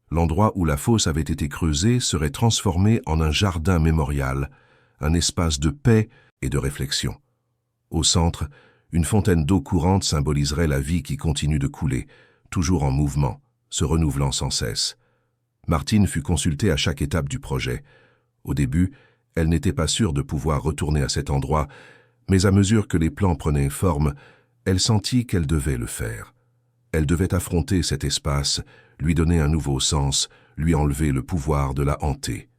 L'endroit où la fosse avait été creusée serait transformé en un jardin mémorial, un espace de paix et de réflexion. Au centre, une fontaine d'eau courante symboliserait la vie qui continue de couler, toujours en mouvement, se renouvelant sans cesse. Martine fut consultée à chaque étape du projet. Au début, elle n'était pas sûre de pouvoir retourner à cet endroit, mais à mesure que les plans prenaient forme, elle sentit qu'elle devait le faire. Elle devait affronter cet espace, lui donner un nouveau sens, lui enlever le pouvoir de la hanter.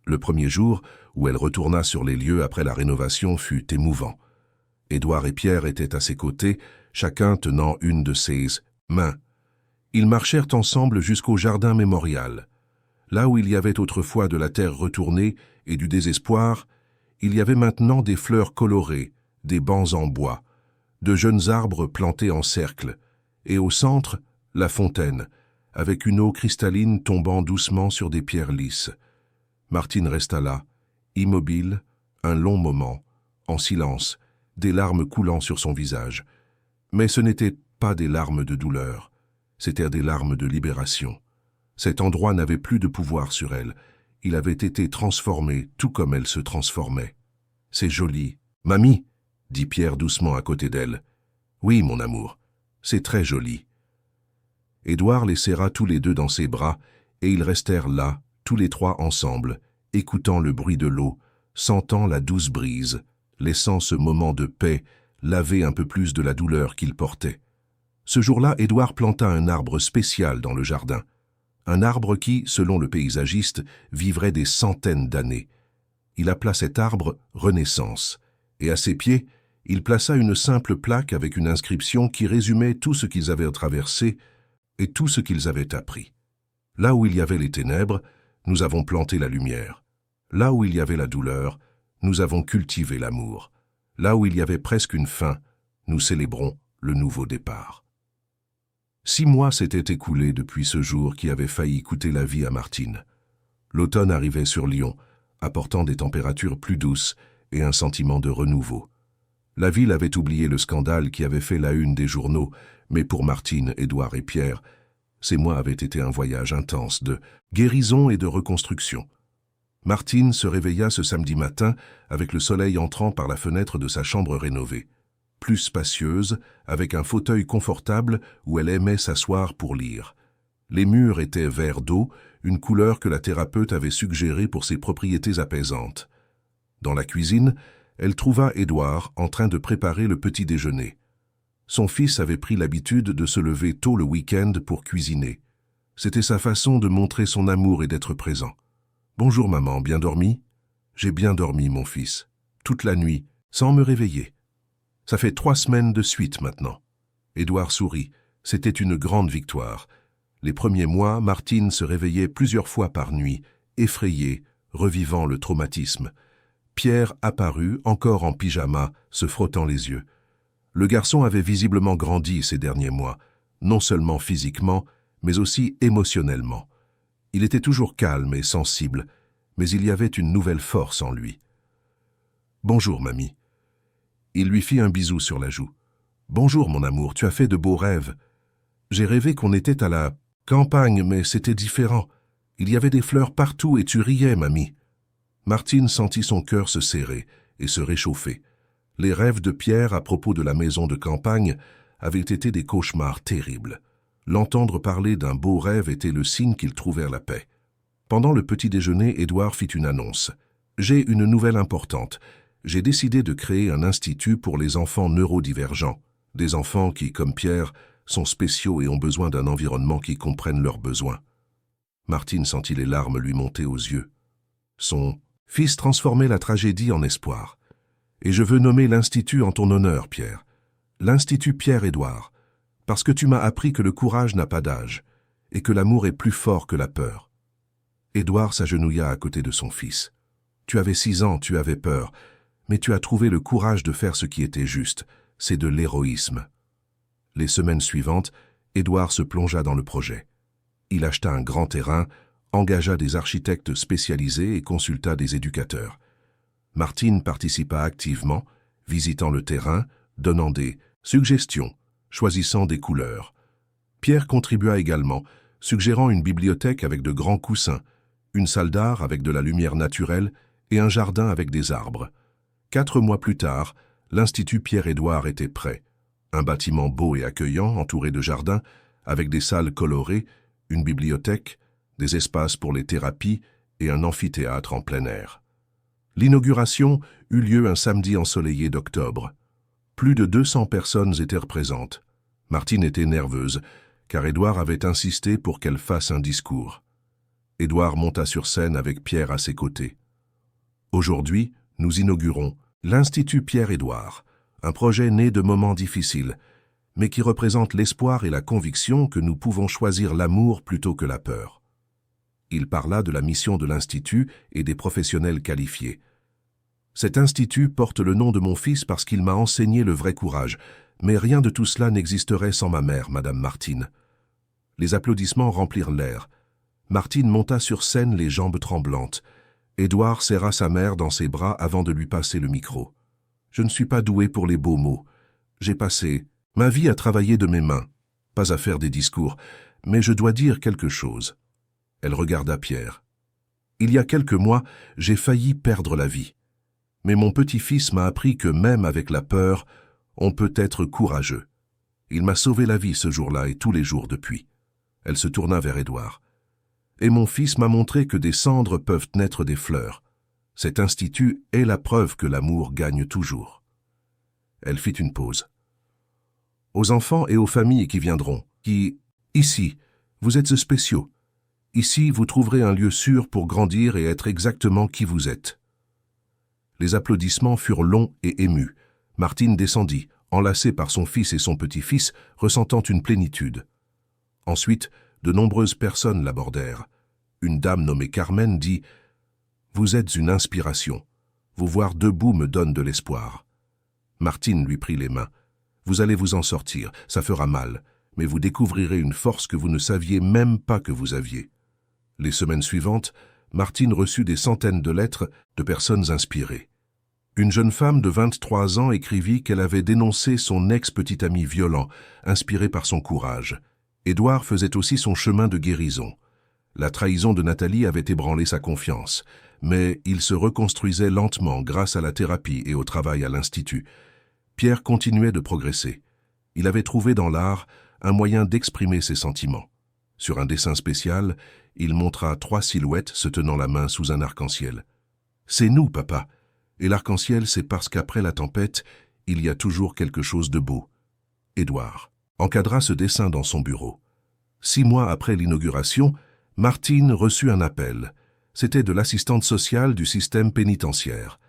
Le premier jour, où elle retourna sur les lieux après la rénovation, fut émouvant. Édouard et Pierre étaient à ses côtés, chacun tenant une de ses mains. Ils marchèrent ensemble jusqu'au jardin mémorial. Là où il y avait autrefois de la terre retournée et du désespoir, il y avait maintenant des fleurs colorées, des bancs en bois, de jeunes arbres plantés en cercle, et au centre, la fontaine, avec une eau cristalline tombant doucement sur des pierres lisses. Martine resta là, immobile, un long moment, en silence, des larmes coulant sur son visage. Mais ce n'étaient pas des larmes de douleur, c'étaient des larmes de libération. Cet endroit n'avait plus de pouvoir sur elle, il avait été transformé tout comme elle se transformait. « C'est joli. Mamie !» dit Pierre doucement à côté d'elle. « Oui, mon amour, c'est très joli. » Édouard les serra tous les deux dans ses bras, et ils restèrent là, tous les trois ensemble, écoutant le bruit de l'eau, sentant la douce brise, laissant ce moment de paix laver un peu plus de la douleur qu'ils portaient. Ce jour-là, Édouard planta un arbre spécial dans le jardin. Un arbre qui, selon le paysagiste, vivrait des centaines d'années. Il appela cet arbre « Renaissance », et à ses pieds, il plaça une simple plaque avec une inscription qui résumait tout ce qu'ils avaient traversé et tout ce qu'ils avaient appris. Là où il y avait les ténèbres, nous avons planté la lumière. Là où il y avait la douleur, nous avons cultivé l'amour. Là où il y avait presque une fin, nous célébrons le nouveau départ. 6 mois s'étaient écoulés depuis ce jour qui avait failli coûter la vie à Martine. L'automne arrivait sur Lyon, apportant des températures plus douces et un sentiment de renouveau. La ville avait oublié le scandale qui avait fait la une des journaux, mais pour Martine, Édouard et Pierre, ces mois avaient été un voyage intense de guérison et de reconstruction. Martine se réveilla ce samedi matin avec le soleil entrant par la fenêtre de sa chambre rénovée, plus spacieuse, avec un fauteuil confortable où elle aimait s'asseoir pour lire. Les murs étaient vert d'eau, une couleur que la thérapeute avait suggérée pour ses propriétés apaisantes. Dans la cuisine, elle trouva Édouard en train de préparer le petit déjeuner. Son fils avait pris l'habitude de se lever tôt le week-end pour cuisiner. C'était sa façon de montrer son amour et d'être présent. « Bonjour maman, bien dormi ?»« J'ai bien dormi, mon fils. Toute la nuit, sans me réveiller. Ça fait 3 semaines de suite maintenant. » Édouard sourit. C'était une grande victoire. Les premiers mois, Martine se réveillait plusieurs fois par nuit, effrayée, revivant le traumatisme. Pierre apparut, encore en pyjama, se frottant les yeux. Le garçon avait visiblement grandi ces derniers mois, non seulement physiquement, mais aussi émotionnellement. Il était toujours calme et sensible, mais il y avait une nouvelle force en lui. « Bonjour, mamie. » Il lui fit un bisou sur la joue. « Bonjour, mon amour, tu as fait de beaux rêves. J'ai rêvé qu'on était à la campagne, mais c'était différent. Il y avait des fleurs partout et tu riais, mamie. » Martine sentit son cœur se serrer et se réchauffer. Les rêves de Pierre à propos de la maison de campagne avaient été des cauchemars terribles. L'entendre parler d'un beau rêve était le signe qu'ils trouvèrent la paix. Pendant le petit déjeuner, Édouard fit une annonce. « J'ai une nouvelle importante. J'ai décidé de créer un institut pour les enfants neurodivergents, des enfants qui, comme Pierre, sont spéciaux et ont besoin d'un environnement qui comprenne leurs besoins. » Martine sentit les larmes lui monter aux yeux. Son fils transformait la tragédie en espoir. « Et je veux nommer l'institut en ton honneur, Pierre. L'Institut Pierre-Édouard, parce que tu m'as appris que le courage n'a pas d'âge et que l'amour est plus fort que la peur. » Édouard s'agenouilla à côté de son fils. « Tu avais 6 ans, tu avais peur, mais tu as trouvé le courage de faire ce qui était juste. C'est de l'héroïsme. » Les semaines suivantes, Édouard se plongea dans le projet. Il acheta un grand terrain, engagea des architectes spécialisés et consulta des éducateurs. Martine participa activement, visitant le terrain, donnant des suggestions, choisissant des couleurs. Pierre contribua également, suggérant une bibliothèque avec de grands coussins, une salle d'art avec de la lumière naturelle et un jardin avec des arbres. 4 mois plus tard, l'Institut Pierre-Édouard était prêt. Un bâtiment beau et accueillant, entouré de jardins, avec des salles colorées, une bibliothèque, des espaces pour les thérapies et un amphithéâtre en plein air. L'inauguration eut lieu un samedi ensoleillé d'octobre. Plus de 200 personnes étaient présentes. Martine était nerveuse, car Édouard avait insisté pour qu'elle fasse un discours. Édouard monta sur scène avec Pierre à ses côtés. « Aujourd'hui, nous inaugurons l'Institut Pierre-Édouard, un projet né de moments difficiles, mais qui représente l'espoir et la conviction que nous pouvons choisir l'amour plutôt que la peur. » Il parla de la mission de l'Institut et des professionnels qualifiés. « Cet institut porte le nom de mon fils parce qu'il m'a enseigné le vrai courage, mais rien de tout cela n'existerait sans ma mère, Madame Martine. » Les applaudissements remplirent l'air. Martine monta sur scène les jambes tremblantes. Édouard serra sa mère dans ses bras avant de lui passer le micro. « Je ne suis pas doué pour les beaux mots. J'ai passé ma vie à travailler de mes mains, pas à faire des discours, mais je dois dire quelque chose. » Elle regarda Pierre. « Il y a quelques mois, j'ai failli perdre la vie. Mais mon petit-fils m'a appris que même avec la peur, on peut être courageux. Il m'a sauvé la vie ce jour-là et tous les jours depuis. » Elle se tourna vers Édouard. « Et mon fils m'a montré que des cendres peuvent naître des fleurs. Cet institut est la preuve que l'amour gagne toujours. » Elle fit une pause. « Aux enfants et aux familles qui viendront, qui, ici, vous êtes spéciaux. Ici, vous trouverez un lieu sûr pour grandir et être exactement qui vous êtes. » Les applaudissements furent longs et émus. Martine descendit, enlacée par son fils et son petit-fils, ressentant une plénitude. Ensuite, de nombreuses personnes l'abordèrent. Une dame nommée Carmen dit « Vous êtes une inspiration. Vous voir debout me donne de l'espoir. » Martine lui prit les mains. « Vous allez vous en sortir, ça fera mal, mais vous découvrirez une force que vous ne saviez même pas que vous aviez. » Les semaines suivantes, Martine reçut des centaines de lettres de personnes inspirées. Une jeune femme de 23 ans écrivit qu'elle avait dénoncé son ex-petit ami violent, inspiré par son courage. Édouard faisait aussi son chemin de guérison. La trahison de Nathalie avait ébranlé sa confiance, mais il se reconstruisait lentement grâce à la thérapie et au travail à l'Institut. Pierre continuait de progresser. Il avait trouvé dans l'art un moyen d'exprimer ses sentiments. Sur un dessin spécial, il montra 3 silhouettes se tenant la main sous un arc-en-ciel. « C'est nous, papa. Et l'arc-en-ciel, c'est parce qu'après la tempête, il y a toujours quelque chose de beau. » Édouard encadra ce dessin dans son bureau. 6 mois après l'inauguration, Martine reçut un appel. C'était de l'assistante sociale du système pénitentiaire.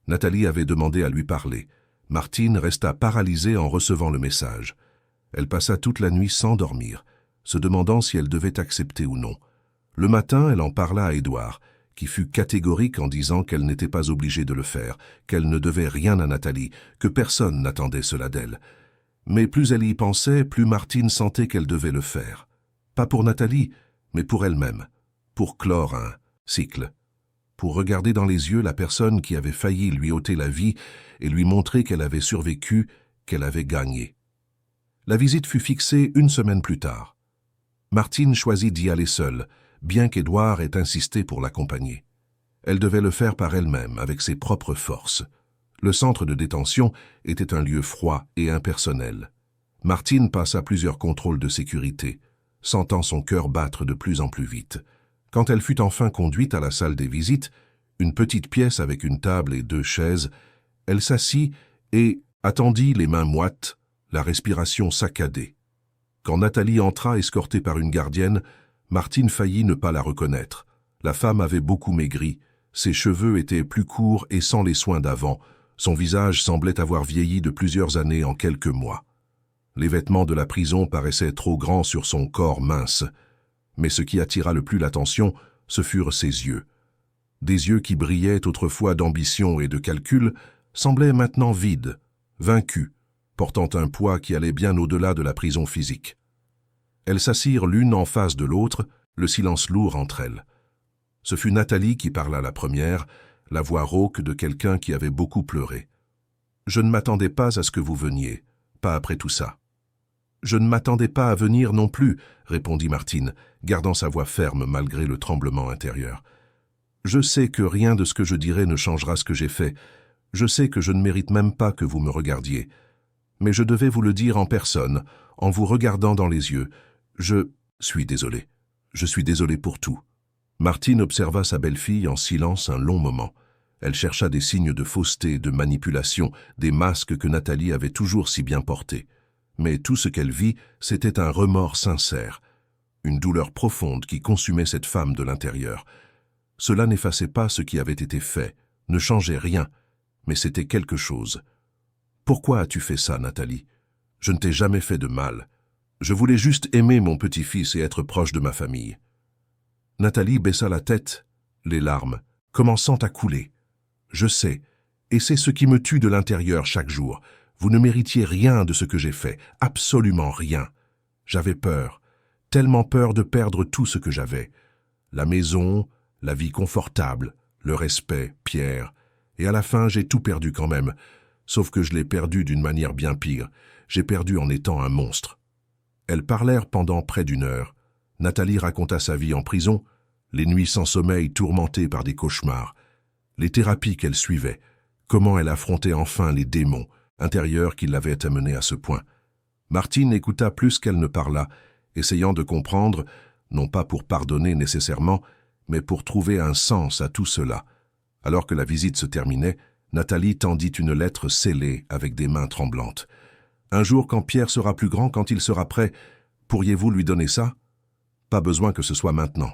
Nathalie avait demandé à lui parler. Martine resta paralysée en recevant le message. Elle passa toute la nuit sans dormir, se demandant si elle devait accepter ou non. Le matin, elle en parla à Édouard, qui fut catégorique en disant qu'elle n'était pas obligée de le faire, qu'elle ne devait rien à Nathalie, que personne n'attendait cela d'elle. Mais plus elle y pensait, plus Martine sentait qu'elle devait le faire. Pas pour Nathalie, mais pour elle-même, pour clore un cycle, pour regarder dans les yeux la personne qui avait failli lui ôter la vie et lui montrer qu'elle avait survécu, qu'elle avait gagné. La visite fut fixée 1 semaine plus tard. Martine choisit d'y aller seule, bien qu'Édouard ait insisté pour l'accompagner. Elle devait le faire par elle-même, avec ses propres forces. Le centre de détention était un lieu froid et impersonnel. Martine passa plusieurs contrôles de sécurité, sentant son cœur battre de plus en plus vite. Quand elle fut enfin conduite à la salle des visites, une petite pièce avec une table et 2 chaises, elle s'assit et attendit les mains moites, la respiration saccadée. Quand Nathalie entra escortée par une gardienne, Martine faillit ne pas la reconnaître. La femme avait beaucoup maigri, ses cheveux étaient plus courts et sans les soins d'avant, son visage semblait avoir vieilli de plusieurs années en quelques mois. Les vêtements de la prison paraissaient trop grands sur son corps mince, mais ce qui attira le plus l'attention, ce furent ses yeux. Des yeux qui brillaient autrefois d'ambition et de calcul, semblaient maintenant vides, vaincus, portant un poids qui allait bien au-delà de la prison physique. Elles s'assirent l'une en face de l'autre, le silence lourd entre elles. Ce fut Nathalie qui parla la première, la voix rauque de quelqu'un qui avait beaucoup pleuré. « Je ne m'attendais pas à ce que vous veniez, pas après tout ça. »« Je ne m'attendais pas à venir non plus, » répondit Martine, gardant sa voix ferme malgré le tremblement intérieur. « Je sais que rien de ce que je dirai ne changera ce que j'ai fait. Je sais que je ne mérite même pas que vous me regardiez. Mais je devais vous le dire en personne, en vous regardant dans les yeux. Je suis désolé. Je suis désolé pour tout. » Martine observa sa belle-fille en silence un long moment. Elle chercha des signes de fausseté, de manipulation, des masques que Nathalie avait toujours si bien portés. Mais tout ce qu'elle vit, c'était un remords sincère, une douleur profonde qui consumait cette femme de l'intérieur. Cela n'effaçait pas ce qui avait été fait, ne changeait rien, mais c'était quelque chose. « Pourquoi as-tu fait ça, Nathalie? Je ne t'ai jamais fait de mal. Je voulais juste aimer mon petit-fils et être proche de ma famille. » Nathalie baissa la tête, les larmes, commençant à couler. « Je sais, et c'est ce qui me tue de l'intérieur chaque jour. Vous ne méritiez rien de ce que j'ai fait, absolument rien. J'avais peur, tellement peur de perdre tout ce que j'avais. La maison, la vie confortable, le respect, Pierre. Et à la fin, j'ai tout perdu quand même. Sauf que je l'ai perdu d'une manière bien pire. J'ai perdu en étant un monstre. » Elles parlèrent pendant près d'1 heure. Nathalie raconta sa vie en prison, les nuits sans sommeil tourmentées par des cauchemars, les thérapies qu'elle suivait, comment elle affrontait enfin les démons intérieurs qui l'avaient amenée à ce point. Martine écouta plus qu'elle ne parla, essayant de comprendre, non pas pour pardonner nécessairement, mais pour trouver un sens à tout cela. Alors que la visite se terminait, Nathalie tendit une lettre scellée avec des mains tremblantes. « Un jour, quand Pierre sera plus grand, quand il sera prêt, pourriez-vous lui donner ça ? Pas besoin que ce soit maintenant.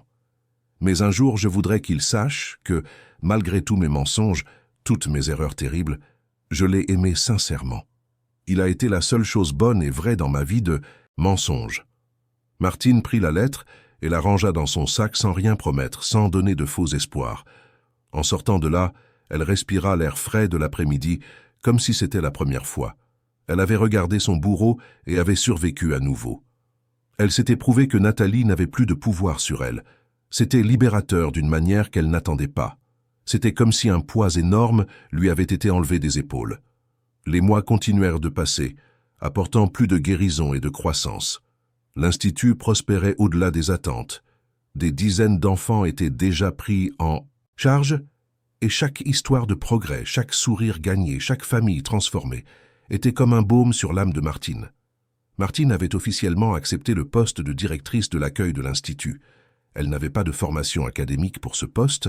Mais un jour, je voudrais qu'il sache que, malgré tous mes mensonges, toutes mes erreurs terribles, je l'ai aimé sincèrement. Il a été la seule chose bonne et vraie dans ma vie de mensonge. » Martine prit la lettre et la rangea dans son sac sans rien promettre, sans donner de faux espoirs. En sortant de là, elle respira l'air frais de l'après-midi, comme si c'était la première fois. Elle avait regardé son bourreau et avait survécu à nouveau. Elle s'était prouvé que Nathalie n'avait plus de pouvoir sur elle. C'était libérateur d'une manière qu'elle n'attendait pas. C'était comme si un poids énorme lui avait été enlevé des épaules. Les mois continuèrent de passer, apportant plus de guérison et de croissance. L'Institut prospérait au-delà des attentes. Des dizaines d'enfants étaient déjà pris en charge, et chaque histoire de progrès, chaque sourire gagné, chaque famille transformée, était comme un baume sur l'âme de Martine. Martine avait officiellement accepté le poste de directrice de l'accueil de l'Institut. Elle n'avait pas de formation académique pour ce poste,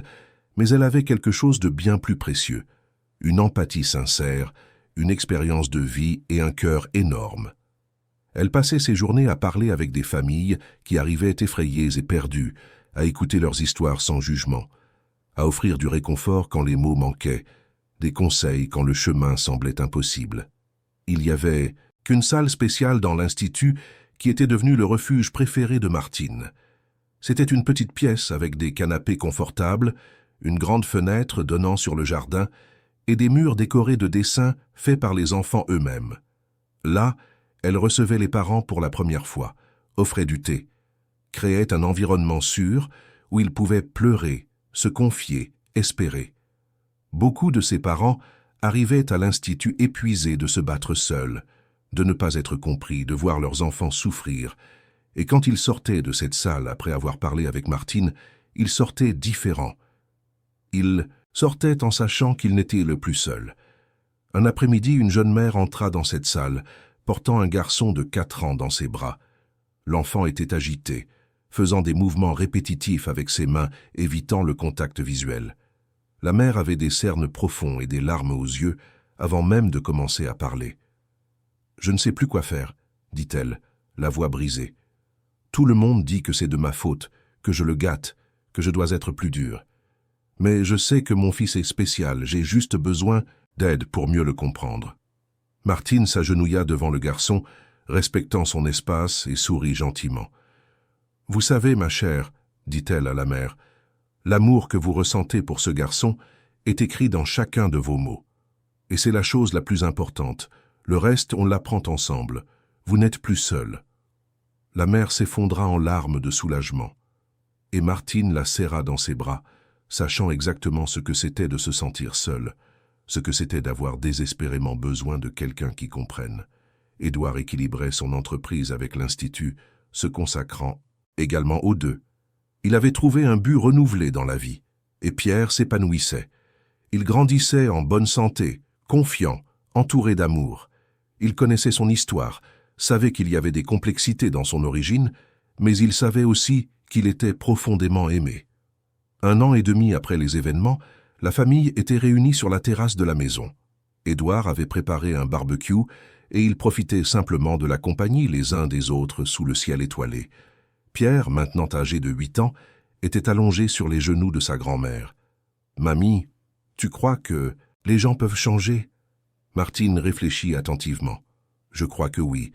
mais elle avait quelque chose de bien plus précieux, une empathie sincère, une expérience de vie et un cœur énorme. Elle passait ses journées à parler avec des familles qui arrivaient effrayées et perdues, à écouter leurs histoires sans jugement, à offrir du réconfort quand les mots manquaient, des conseils quand le chemin semblait impossible. Il n'y avait qu'une salle spéciale dans l'Institut qui était devenue le refuge préféré de Martine. C'était une petite pièce avec des canapés confortables, une grande fenêtre donnant sur le jardin et des murs décorés de dessins faits par les enfants eux-mêmes. Là, elle recevait les parents pour la première fois, offrait du thé, créait un environnement sûr où ils pouvaient pleurer, se confier, espérer. Beaucoup de ses parents arrivaient à l'Institut épuisés de se battre seuls, de ne pas être compris, de voir leurs enfants souffrir. Et quand ils sortaient de cette salle après avoir parlé avec Martine, ils sortaient différents. Ils sortaient en sachant qu'ils n'étaient le plus seuls. Un après-midi, une jeune mère entra dans cette salle, portant un garçon de 4 ans dans ses bras. L'enfant était agité, faisant des mouvements répétitifs avec ses mains, évitant le contact visuel. La mère avait des cernes profonds et des larmes aux yeux, avant même de commencer à parler. « Je ne sais plus quoi faire, » dit-elle, la voix brisée. « Tout le monde dit que c'est de ma faute, que je le gâte, que je dois être plus dur. Mais je sais que mon fils est spécial, j'ai juste besoin d'aide pour mieux le comprendre. » Martine s'agenouilla devant le garçon, respectant son espace et sourit gentiment. « Vous savez, ma chère, » dit-elle à la mère, « l'amour que vous ressentez pour ce garçon est écrit dans chacun de vos mots. Et c'est la chose la plus importante. Le reste, on l'apprend ensemble. Vous n'êtes plus seul. » La mère s'effondra en larmes de soulagement. Et Martine la serra dans ses bras, sachant exactement ce que c'était de se sentir seule, ce que c'était d'avoir désespérément besoin de quelqu'un qui comprenne. Édouard équilibrait son entreprise avec l'Institut, se consacrant également aux deux. Il avait trouvé un but renouvelé dans la vie, et Pierre s'épanouissait. Il grandissait en bonne santé, confiant, entouré d'amour. Il connaissait son histoire, savait qu'il y avait des complexités dans son origine, mais il savait aussi qu'il était profondément aimé. 1 an et demi après les événements, la famille était réunie sur la terrasse de la maison. Édouard avait préparé un barbecue et ils profitaient simplement de la compagnie les uns des autres sous le ciel étoilé. Pierre, maintenant âgé de 8 ans, était allongé sur les genoux de sa grand-mère. « Mamie, tu crois que les gens peuvent changer ?» Martine réfléchit attentivement. « Je crois que oui,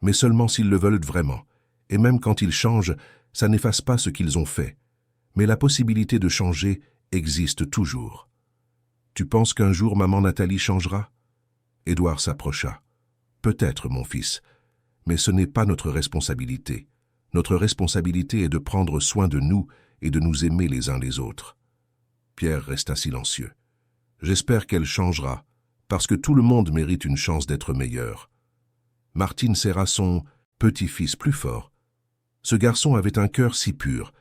mais seulement s'ils le veulent vraiment. Et même quand ils changent, ça n'efface pas ce qu'ils ont fait. Mais la possibilité de changer existe toujours. Tu penses qu'un jour maman Nathalie changera ?» Édouard s'approcha. « Peut-être, mon fils, mais ce n'est pas notre responsabilité. Notre responsabilité est de prendre soin de nous et de nous aimer les uns les autres. » Pierre resta silencieux. « J'espère qu'elle changera, parce que tout le monde mérite une chance d'être meilleur. » Martine serra son petit-fils plus fort. Ce garçon avait un cœur si pur.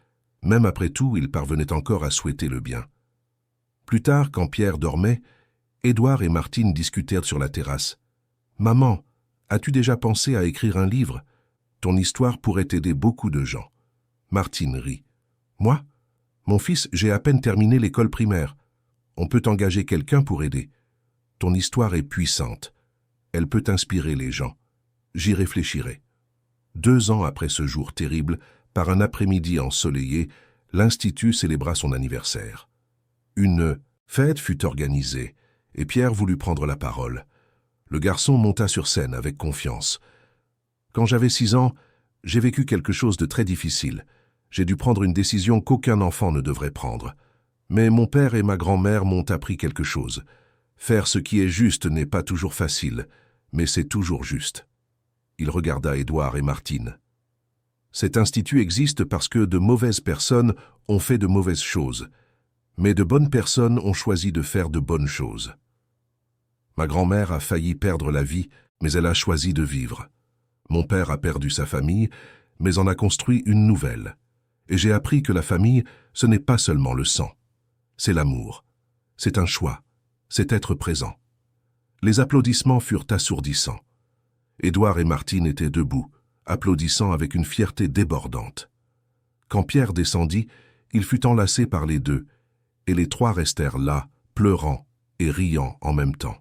Même après tout, il parvenait encore à souhaiter le bien. Plus tard, quand Pierre dormait, Édouard et Martine discutèrent sur la terrasse. « Maman, as-tu déjà pensé à écrire un livre ? Ton histoire pourrait aider beaucoup de gens. » Martine rit. « Moi ? Mon fils, j'ai à peine terminé l'école primaire. On peut engager quelqu'un pour aider. Ton histoire est puissante. Elle peut inspirer les gens. J'y réfléchirai. » 2 ans après ce jour terrible, par un après-midi ensoleillé, l'Institut célébra son anniversaire. Une fête fut organisée, et Pierre voulut prendre la parole. Le garçon monta sur scène avec confiance. « Quand j'avais 6 ans, j'ai vécu quelque chose de très difficile. J'ai dû prendre une décision qu'aucun enfant ne devrait prendre. Mais mon père et ma grand-mère m'ont appris quelque chose. Faire ce qui est juste n'est pas toujours facile, mais c'est toujours juste. » Il regarda Édouard et Martine. « Cet institut existe parce que de mauvaises personnes ont fait de mauvaises choses. Mais de bonnes personnes ont choisi de faire de bonnes choses. Ma grand-mère a failli perdre la vie, mais elle a choisi de vivre. Mon père a perdu sa famille, mais en a construit une nouvelle. Et j'ai appris que la famille, ce n'est pas seulement le sang. C'est l'amour. C'est un choix. C'est être présent. Les applaudissements furent assourdissants. Édouard et Martine étaient debout, applaudissant avec une fierté débordante. Quand Pierre descendit, il fut enlacé par les deux, et les trois restèrent là, pleurant et riant en même temps.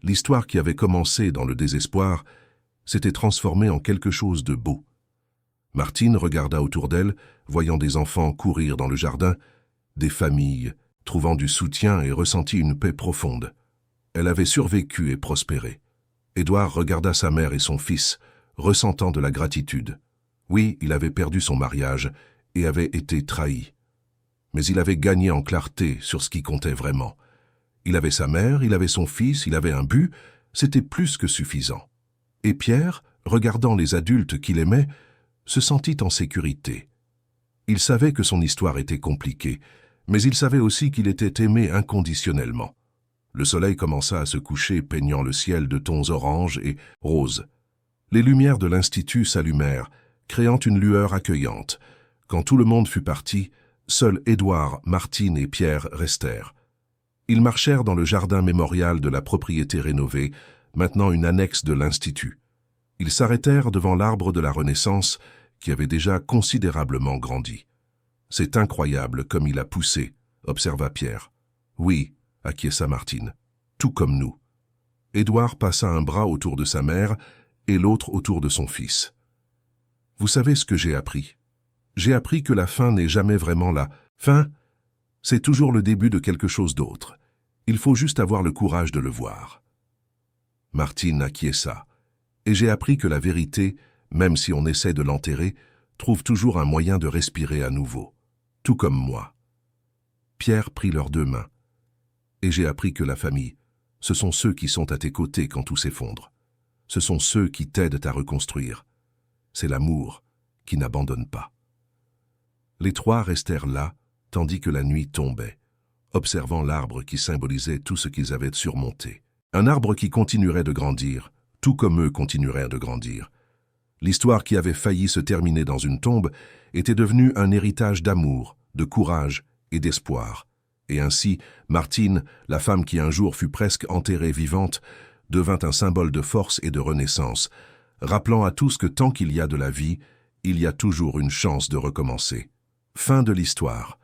L'histoire qui avait commencé dans le désespoir s'était transformée en quelque chose de beau. Martine regarda autour d'elle, voyant des enfants courir dans le jardin, des familles, trouvant du soutien et ressentit une paix profonde. Elle avait survécu et prospéré. Édouard regarda sa mère et son fils, ressentant de la gratitude. Oui, il avait perdu son mariage et avait été trahi. Mais il avait gagné en clarté sur ce qui comptait vraiment. Il avait sa mère, il avait son fils, il avait un but, c'était plus que suffisant. Et Pierre, regardant les adultes qu'il aimait, se sentit en sécurité. Il savait que son histoire était compliquée, mais il savait aussi qu'il était aimé inconditionnellement. Le soleil commença à se coucher, peignant le ciel de tons orange et rose. Les lumières de l'Institut s'allumèrent, créant une lueur accueillante. Quand tout le monde fut parti, seuls Édouard, Martine et Pierre restèrent. Ils marchèrent dans le jardin mémorial de la propriété rénovée, maintenant une annexe de l'Institut. Ils s'arrêtèrent devant l'arbre de la Renaissance, qui avait déjà considérablement grandi. « C'est incroyable comme il a poussé », observa Pierre. « Oui », acquiesça Martine, « tout comme nous. » Édouard passa un bras autour de sa mère et l'autre autour de son fils. « Vous savez ce que j'ai appris? J'ai appris que la fin n'est jamais vraiment la fin. C'est toujours le début de quelque chose d'autre. Il faut juste avoir le courage de le voir. » Martine acquiesça. Et j'ai appris que la vérité, même si on essaie de l'enterrer, trouve toujours un moyen de respirer à nouveau. Tout comme moi. Pierre prit leurs deux mains. Et j'ai appris que la famille, ce sont ceux qui sont à tes côtés quand tout s'effondre. Ce sont ceux qui t'aident à reconstruire. C'est l'amour qui n'abandonne pas. Les trois restèrent là, tandis que la nuit tombait, observant l'arbre qui symbolisait tout ce qu'ils avaient surmonté. Un arbre qui continuerait de grandir, tout comme eux continueraient de grandir. L'histoire qui avait failli se terminer dans une tombe était devenue un héritage d'amour, de courage et d'espoir. Et ainsi, Martine, la femme qui un jour fut presque enterrée vivante, devint un symbole de force et de renaissance, rappelant à tous que tant qu'il y a de la vie, il y a toujours une chance de recommencer. Fin de l'histoire.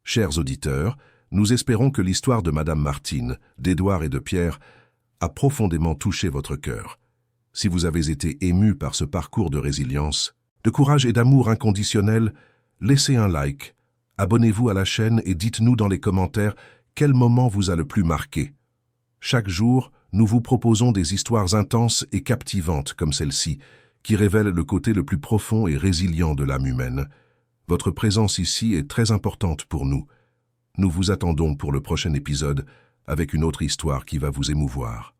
Chers auditeurs, nous espérons que l'histoire de Madame Martine, d'Édouard et de Pierre a profondément touché votre cœur. Si vous avez été ému par ce parcours de résilience, de courage et d'amour inconditionnel, laissez un like, abonnez-vous à la chaîne et dites-nous dans les commentaires quel moment vous a le plus marqué. Chaque jour, nous vous proposons des histoires intenses et captivantes comme celle-ci, qui révèlent le côté le plus profond et résilient de l'âme humaine. Votre présence ici est très importante pour nous. Nous vous attendons pour le prochain épisode avec une autre histoire qui va vous émouvoir.